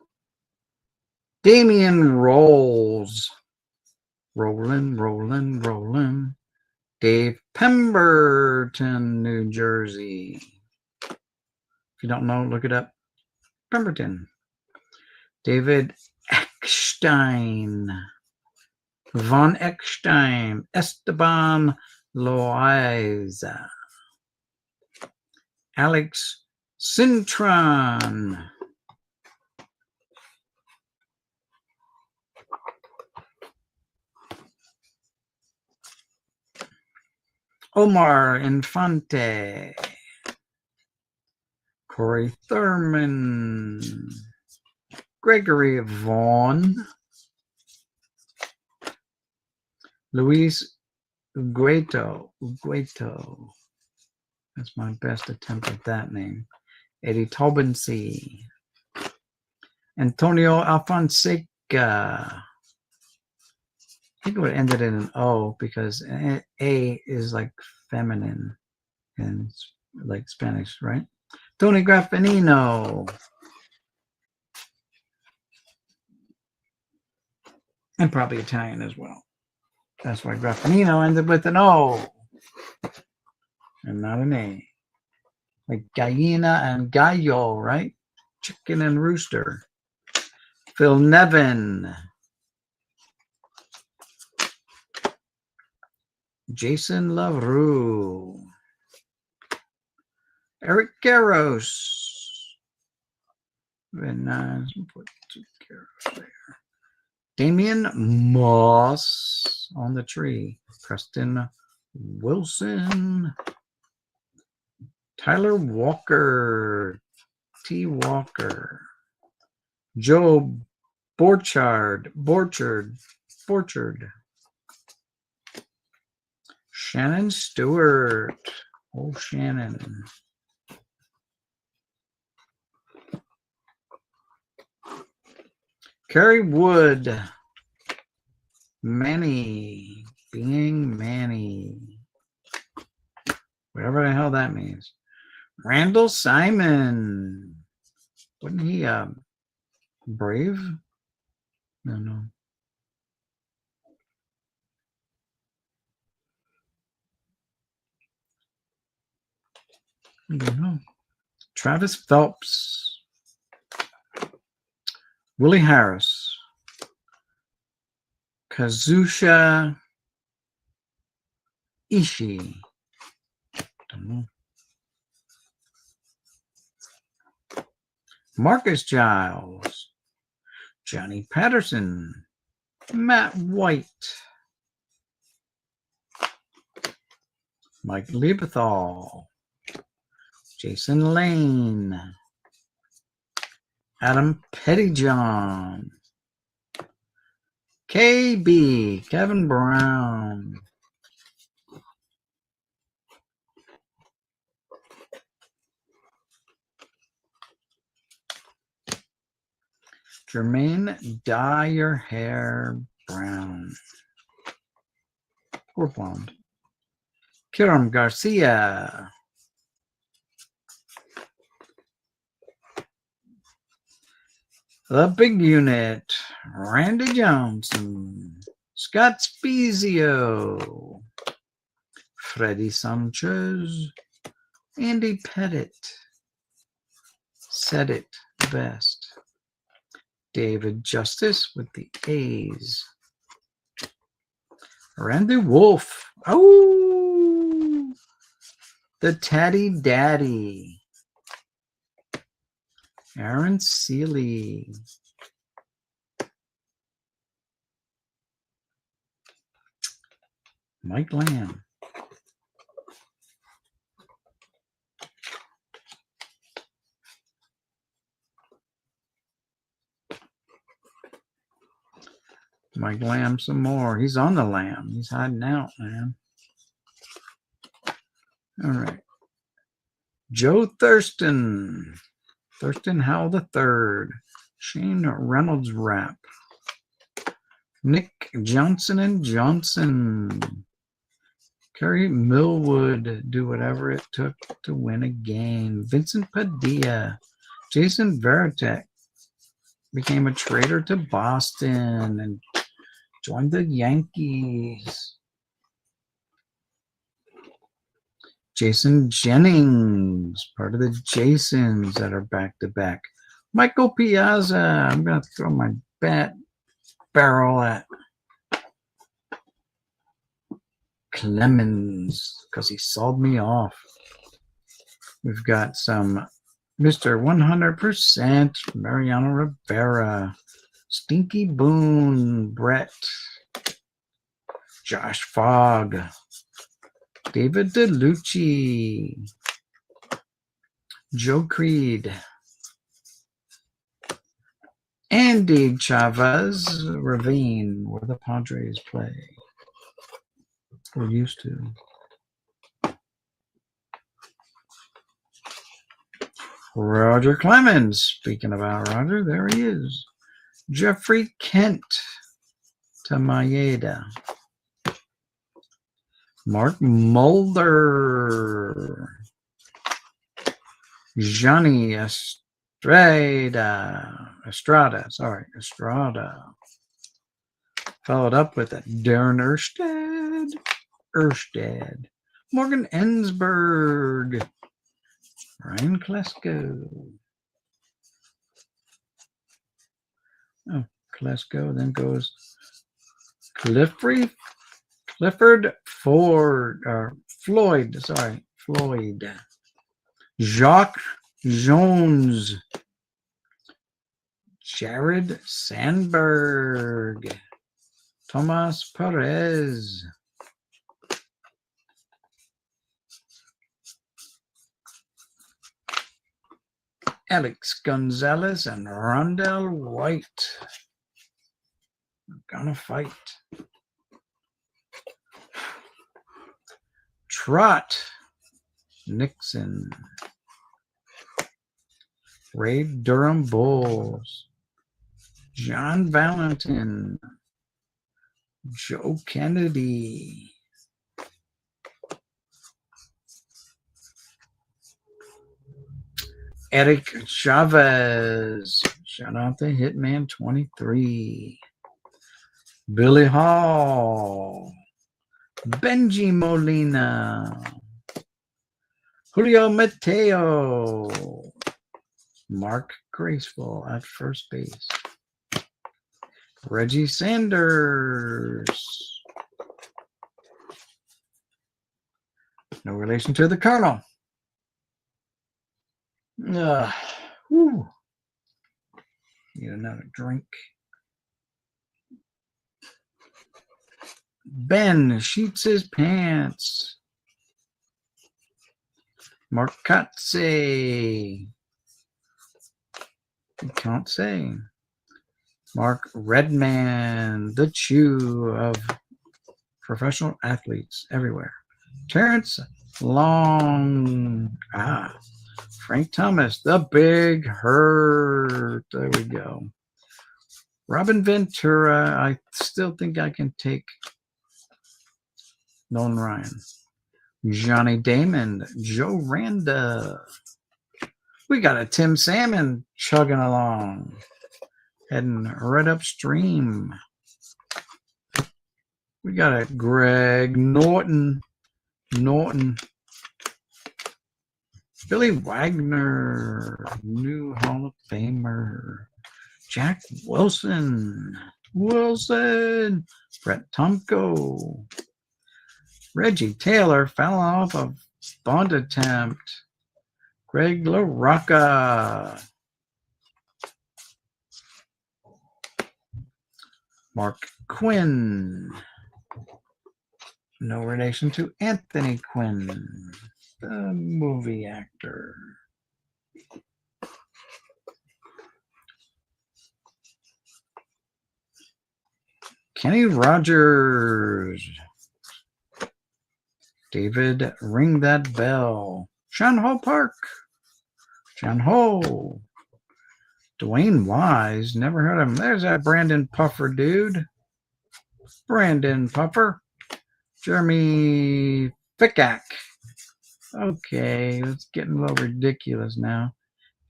Damian Rolls. Rolling. Dave Pemberton, New Jersey. If you don't know, look it up. Pemberton. David Eckstein. Von Eckstein. Esteban Loaiza. Alex Cintron. Omar Infante. Corey Thurman. Gregory Vaughn. Luis Ugueto. That's my best attempt at that name. Eddie Taubency. Antonio Alfonseca. I think it would have ended in an O because A is like feminine and like Spanish, right? Tony Graffinino. And probably Italian as well. That's why Graffinino ended with an O and not an A. Like gallina and gallo, right? Chicken and rooster. Phil Nevin. Jason LaRue. Eric Garros. Very nice. Put two Garros there. Damian Moss on the tree. Preston Wilson. Tyler Walker. T. Walker. Joe Borchard. Shannon Stewart. Oh, Shannon. Kerry Wood. Manny. Being Manny. Whatever the hell that means. Randall Simon. Wasn't he Brave? No. I don't know. Travis Phelps. Willie Harris. Kazusa Ishii. Don't know. Marcus Giles. Johnny Patterson. Matt White. Mike Lieberthal. Jason Lane. Adam Pettyjohn. KB. Kevin Brown. Jermaine Dye Your Hair Brown. Or blonde. Kiram Garcia. The Big Unit. Randy Johnson. Scott Spezio. Freddie Sanchez. Andy Pettit. Said it best. David Justice with the A's. Randy Wolf. Oh, the Taddy Daddy. Aaron Seeley. Mike Lamb. Mike Lamb some more. He's on the lamb. He's hiding out, man. All right. Joe Thurston. Thurston Howell III. Shane Reynolds Rap. Nick Johnson and Johnson. Kerry Millwood. Do whatever it took to win a game. Vincent Padilla. Jason Veritek. Became a trader to Boston and joined the Yankees. Jason Jennings, part of the Jasons that are back-to-back. Michael Piazza, I'm going to throw my barrel at Clemens because he sold me off. We've got some Mr. 100%, Mariano Rivera, Stinky Boone, Brett, Josh Fogg, David DeLucci, Joe Creed, Andy Chavez, Ravine, where the Padres play. We're used to. Roger Clemens, speaking about Roger, there he is. Jeffrey Kent to Maeda. Mark Mulder. Johnny Estrada. Followed up with Darren Erstad. Morgan Ensberg. Ryan Klesko. Oh, Klesko then goes Clifford Floyd. Jacques Jones. Jared Sandberg. Tomas Perez. Alex Gonzalez and Rondell White. We're gonna fight. Trot Nixon. Ray Durham Bulls. John Valentin. Joe Kennedy. Eric Chavez. Shout out to Hitman 23. Billy Hall. Benji Molina. Julio Mateo. Mark Graceful at first base. Reggie Sanders. No relation to the Colonel. Whew. Need another drink. Ben sheets his pants. Markatse. You can't say. Mark Redman, the Chew of professional athletes everywhere. Terrence Long. Frank Thomas, the Big Hurt. There we go. Robin Ventura. I still think I can take Nolan Ryan. Johnny Damon. Joe Randa. We got a Tim Salmon chugging along. Heading right upstream. We got a Greg Norton. Billy Wagner. New Hall of Famer. Jack Wilson. Brett Tomko. Reggie Taylor fell off of Bond attempt. Greg LaRocca. Mark Quinn. No relation to Anthony Quinn, the movie actor. Kenny Rogers. David Ring That Bell. Sean Ho Park. Sean Ho. Dwayne Wise. Never heard of him. There's that Brandon Puffer dude. Brandon Puffer. Jeremy Fickak. Okay, it's getting a little ridiculous now.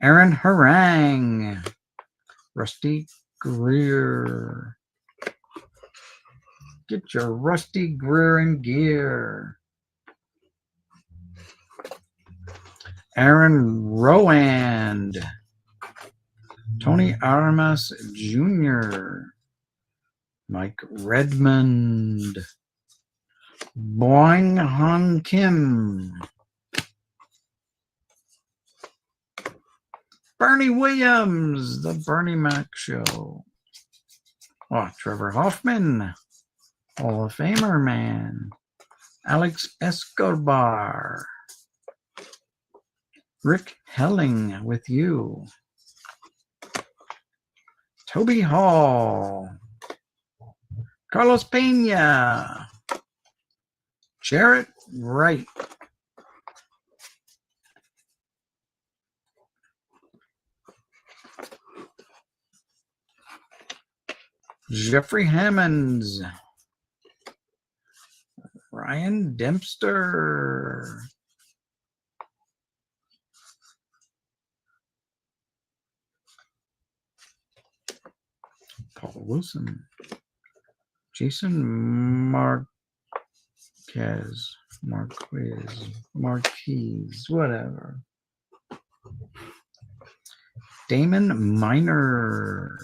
Aaron Harang. Rusty Greer. Get your Rusty Greer in gear. Aaron Rowand. Tony Aramas Jr. Mike Redmond. Boing Han Kim. Bernie Williams, the Bernie Mac Show. Oh, Trevor Hoffman, Hall of Famer man. Alex Escobar. Rick Helling with you. Toby Hall. Carlos Pena. Jarrett Wright. Jeffrey Hammonds. Ryan Dempster. Paul Wilson. Jason Marquez, Marquise, whatever. Damon Minor.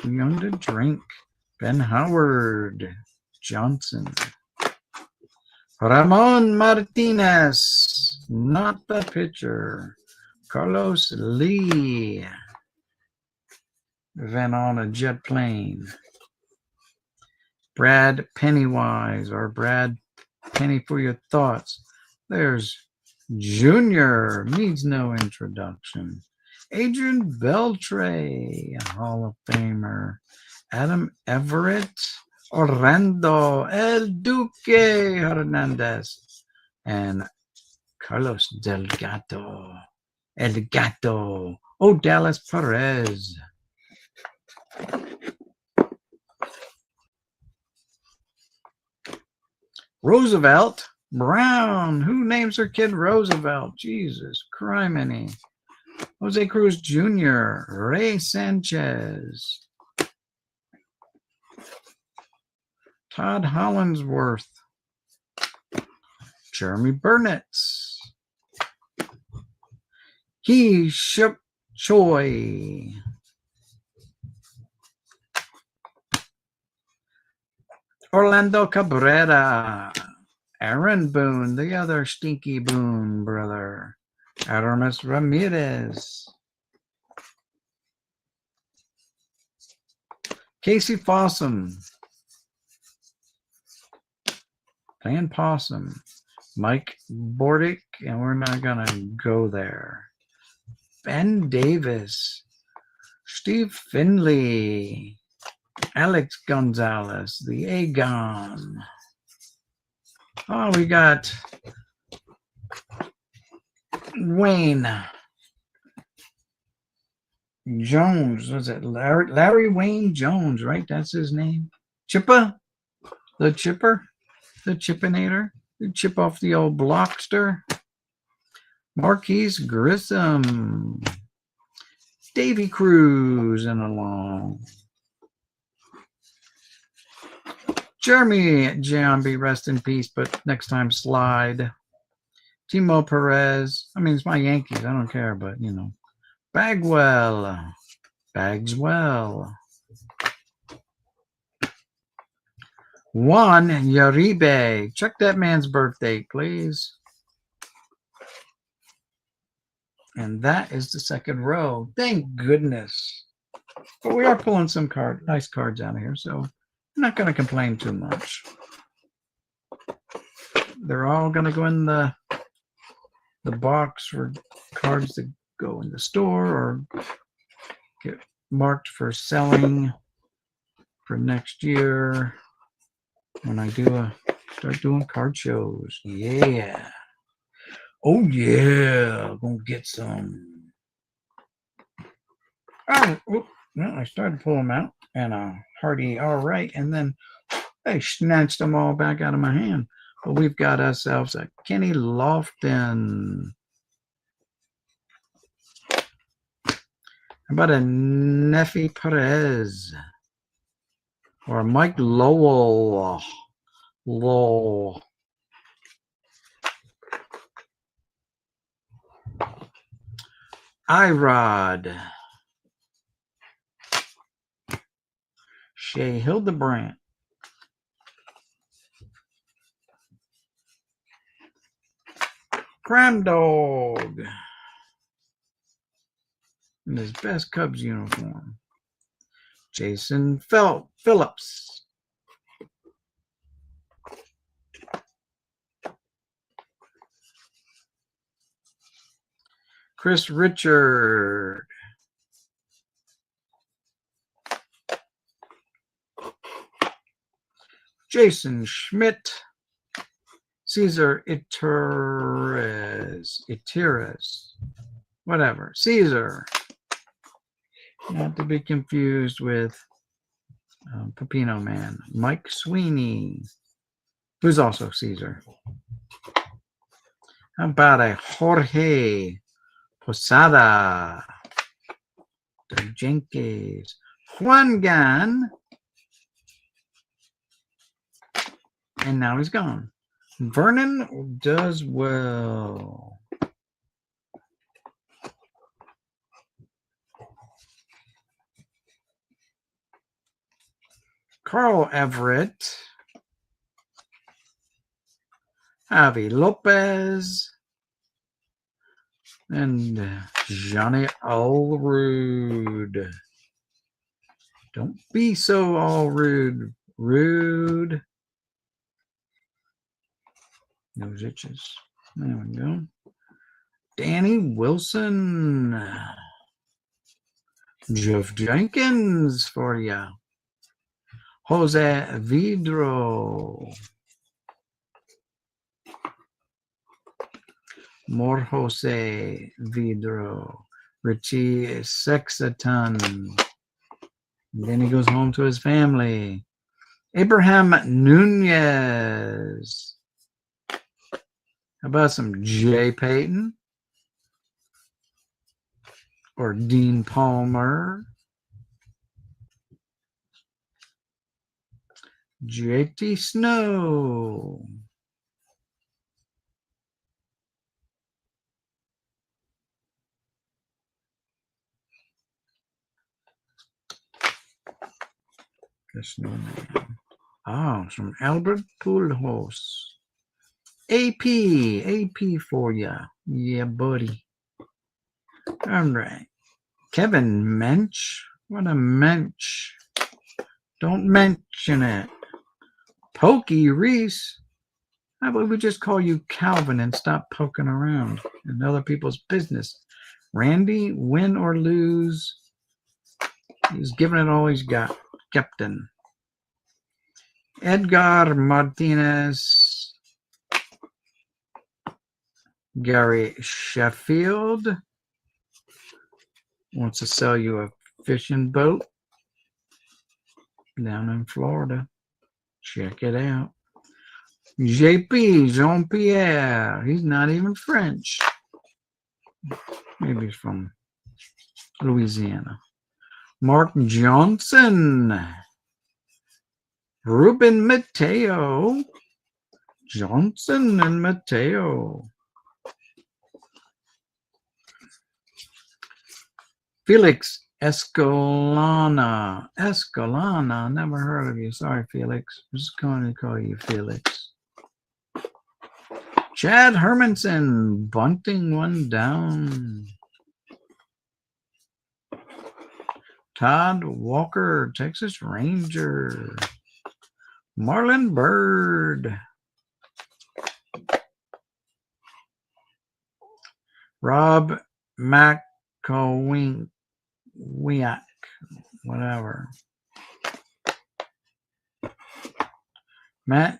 Too young to drink. Ben Howard Johnson. Ramon Martinez, not the pitcher. Carlos Lee. Van on a jet plane. Brad Pennywise, or Brad Penny for your thoughts. There's Junior, needs no introduction. Adrian Beltre, Hall of Famer. Adam Everett, Orlando El Duque Hernandez, and Carlos Delgado, El Gato, Dallas Perez. Roosevelt Brown. Who names their kid Roosevelt? Jesus criminy. Jose Cruz Jr. Ray Sanchez. Todd Hollingsworth. Jeremy Burnett. He Ship Choi. Orlando Cabrera. Aaron Boone, the other stinky Boone brother. Aramis Ramirez. Casey Fossum. Van Possum. Mike Bordick, and we're not going to go there. Ben Davis. Steve Finley. Alex Gonzalez, the Aegon. Oh, we got Wayne Jones. Was it Larry Wayne Jones, right? That's his name. Chippa? The Chipper? The Chippinator? The chip off the old Blockster? Marquise Grissom. Davy Cruz and along. Jeremy Giambi, rest in peace, but next time slide. Timo Perez. I mean, it's my Yankees. I don't care, but, you know. Bagswell. Juan Uribe. Check that man's birthday, please. And that is the second row. Thank goodness. But we are pulling some nice cards out of here, so I'm not going to complain too much. They're all going to go in the box for cards that go in the store or get marked for selling for next year when I start doing card shows. Yeah. Oh yeah, gonna get some. Oh, well, I started to pull them out and hearty all right, and then I snatched them all back out of my hand. But we've got ourselves a Kenny Lofton. How about a Nefi Perez? Or Mike Lowell. Irod. Shea Hildebrandt. Crime Dog. In his best Cubs uniform. Jason Phillips. Chris Richard. Jason Schmidt. Cesar Itiris. Whatever. Caesar. Not to be confused with Pepino Man. Mike Sweeney, who's also Caesar. How about a Jorge Posada? Jenkins. Juan Gan. And now he's gone. Vernon does well. Carl Everett. Javi Lopez. And Johnny Allrude. Don't be so all rude. Rude. Those itches. There we go. Danny Wilson. Jeff Jenkins for you. Jose Vidro. More Jose Vidro. Richie Sexton. And then he goes home to his family. Abraham Nunez. How about some Jay Payton? Or Dean Palmer? JT Snow. The snowman. Oh, it's from Albert Pujols. AP for ya. Yeah, buddy. All right. Kevin Mensch. What a mensch. Don't mention it. Pokey Reese. How about we just call you Calvin and stop poking around in other people's business? Randy, win or lose, he's giving it all he's got. Captain. Edgar Martinez. Gary Sheffield wants to sell you a fishing boat down in Florida. Check it out. JP, Jean-Pierre. He's not even French. Maybe he's from Louisiana. Mark Johnson. Ruben Mateo. Johnson and Mateo. Felix Escalona. Escalona. Never heard of you. Sorry, Felix. I'm just going to call you Felix. Chad Hermanson. Bunting one down. Todd Walker. Texas Ranger. Marlon Bird. Rob McCowiak. Whatever. Matt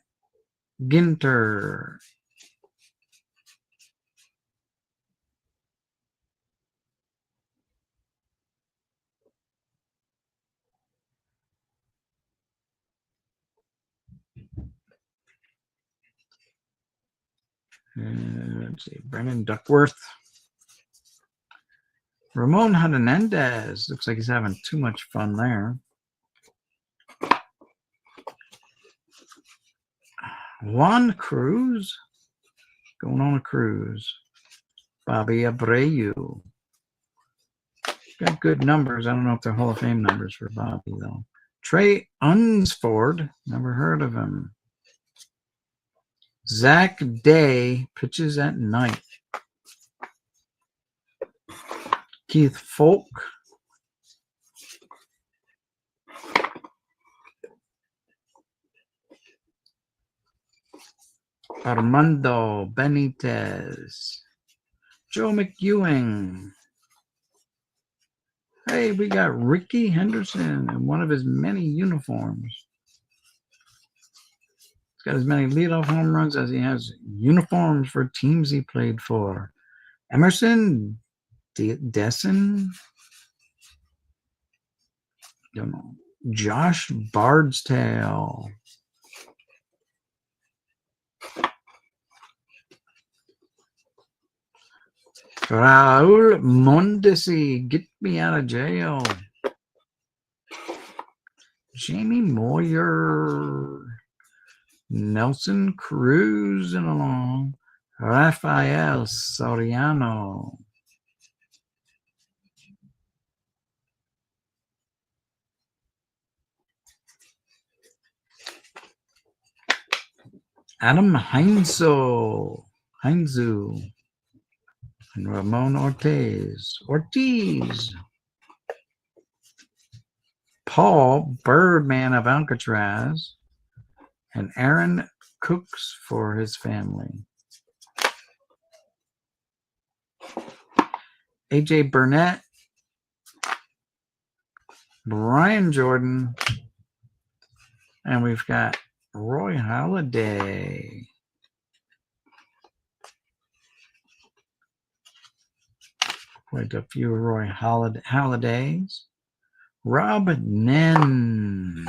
Ginter. Let's see, Brennan Duckworth. Ramon Hernandez. Looks like he's having too much fun there. Juan Cruz. Going on a cruise. Bobby Abreu. Got good numbers. I don't know if they're Hall of Fame numbers for Bobby, though. Trey Unsford. Never heard of him. Zach Day pitches at night. Keith Folk. Armando Benitez. Joe McEwing. Hey, we got Ricky Henderson in one of his many uniforms. He's got as many leadoff home runs as he has uniforms for teams he played for. Emerson Dessen. Don't know. Josh Bardstail. Raul Mondesi, get me out of jail. Jamie Moyer. Nelson Cruz and along. Rafael Soriano. Adam Heinzu. And Ramon Ortiz. Paul Birdman of Alcatraz. And Aaron Cooks for his family. AJ Burnett. Brian Jordan. And we've got Roy Halladay. Quite a few Roy Halladays. Rob Nen.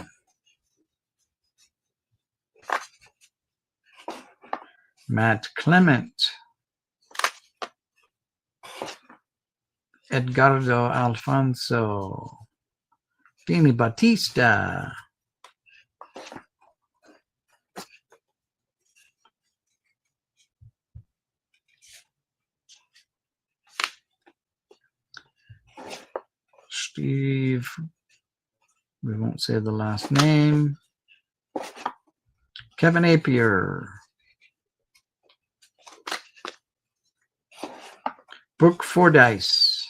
Matt Clement. Edgardo Alfonso. Danny Batista. Steve We won't say the last name. Kevin Apier. Brooke Fordyce.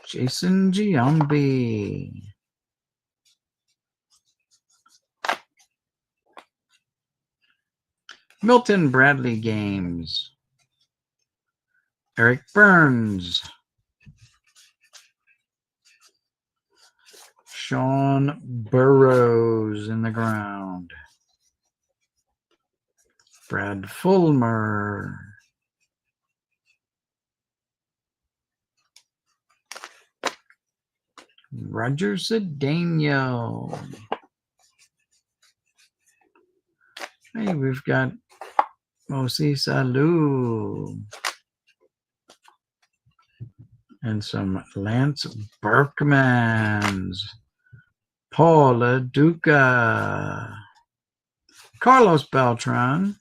Jason Giambi. Milton Bradley Games. Eric Burns. Sean Burrows in the ground. Brad Fulmer. Roger Cedeno. Hey, we've got Mosi Salou. And some Lance Berkmans. Paula Duca. Carlos Beltran.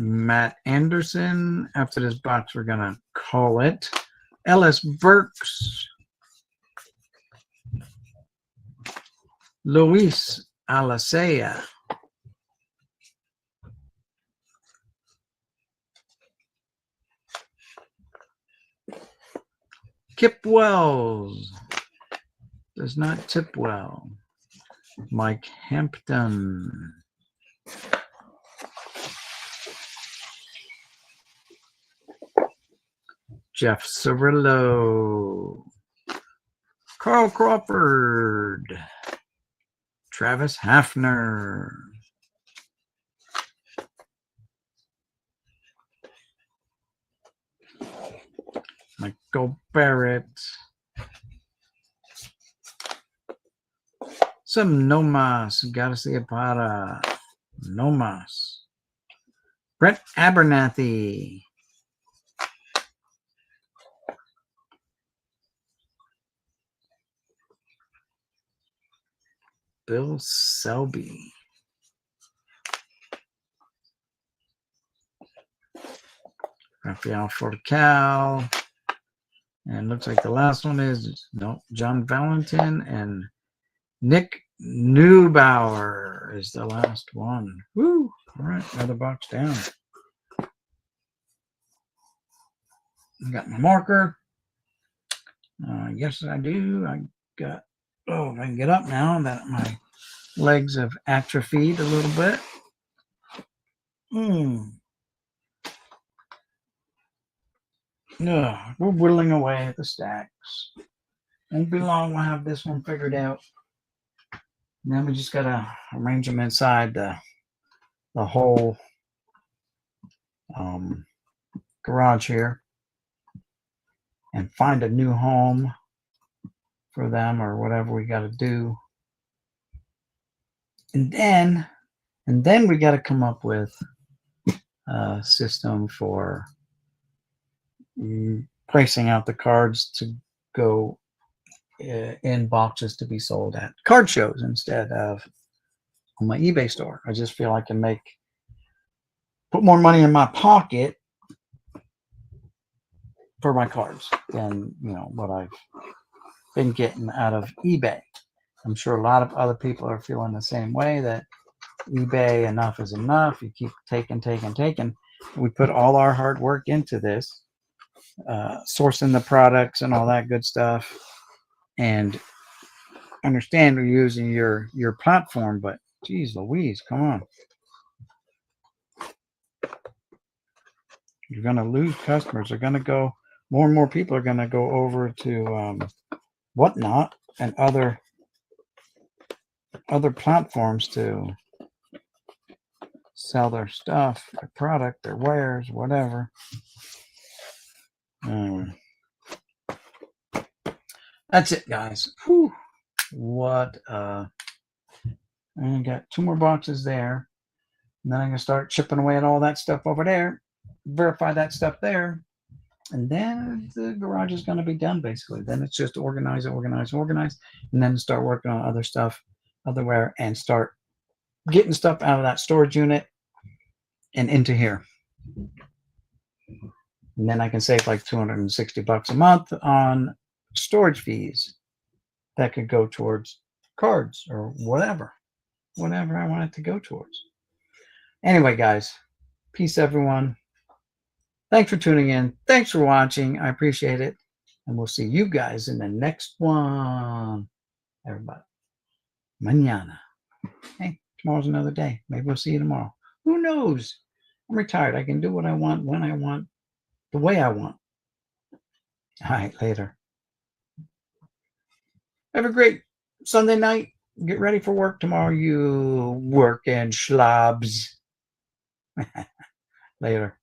Matt Anderson. After this box, we're going to call it Ellis Burks. Luis Alicea. Kip Wells. Does not tip well. Mike Hampton. Jeff Cirillo. Carl Crawford. Travis Hafner. Michael Barrett. Some Nomas Garcia Para. Nomas. Brett Abernathy. Bill Selby. Rafael Forcal. And looks like the last one is John Valentin and Nick Neubauer is the last one. Woo! All right, another box down. I got my marker. Yes, I do. I got, if I can get up now that my legs have atrophied a little bit. We're whittling away at the stacks. Won't be long. We'll have this one figured out. And then we just gotta arrange them inside the whole garage here, and find a new home for them or whatever we got to do. And then we got to come up with a system for placing out the cards to go in boxes to be sold at card shows instead of on my eBay store. I just feel I can put more money in my pocket for my cards than what I've been getting out of eBay. I'm sure a lot of other people are feeling the same way, that eBay, enough is enough. You keep taking. We put all our hard work into this, sourcing the products and all that good stuff, and understand we're using your platform, but geez Louise, come on. You're going to lose customers. They're going to go, more and more people are going to go over to Whatnot and other platforms to sell their stuff, their product, their wares, whatever. That's it, guys. Whew. What I got 2 more boxes there, and then I'm gonna start chipping away at all that stuff over there, verify that stuff there, and then the garage is going to be done basically. Then it's just organize, and then start working on other stuff, otherwhere, and start getting stuff out of that storage unit and into here. And then I can save like $260 a month on storage fees that could go towards cards or whatever I want it to go towards. Anyway, guys, peace, everyone. Thanks for tuning in. Thanks for watching. I appreciate it. And we'll see you guys in the next one. Everybody. Mañana. Hey, tomorrow's another day. Maybe we'll see you tomorrow. Who knows? I'm retired. I can do what I want, when I want, the way I want. All right, later. Have a great Sunday night. Get ready for work tomorrow, you working schlubs. Later.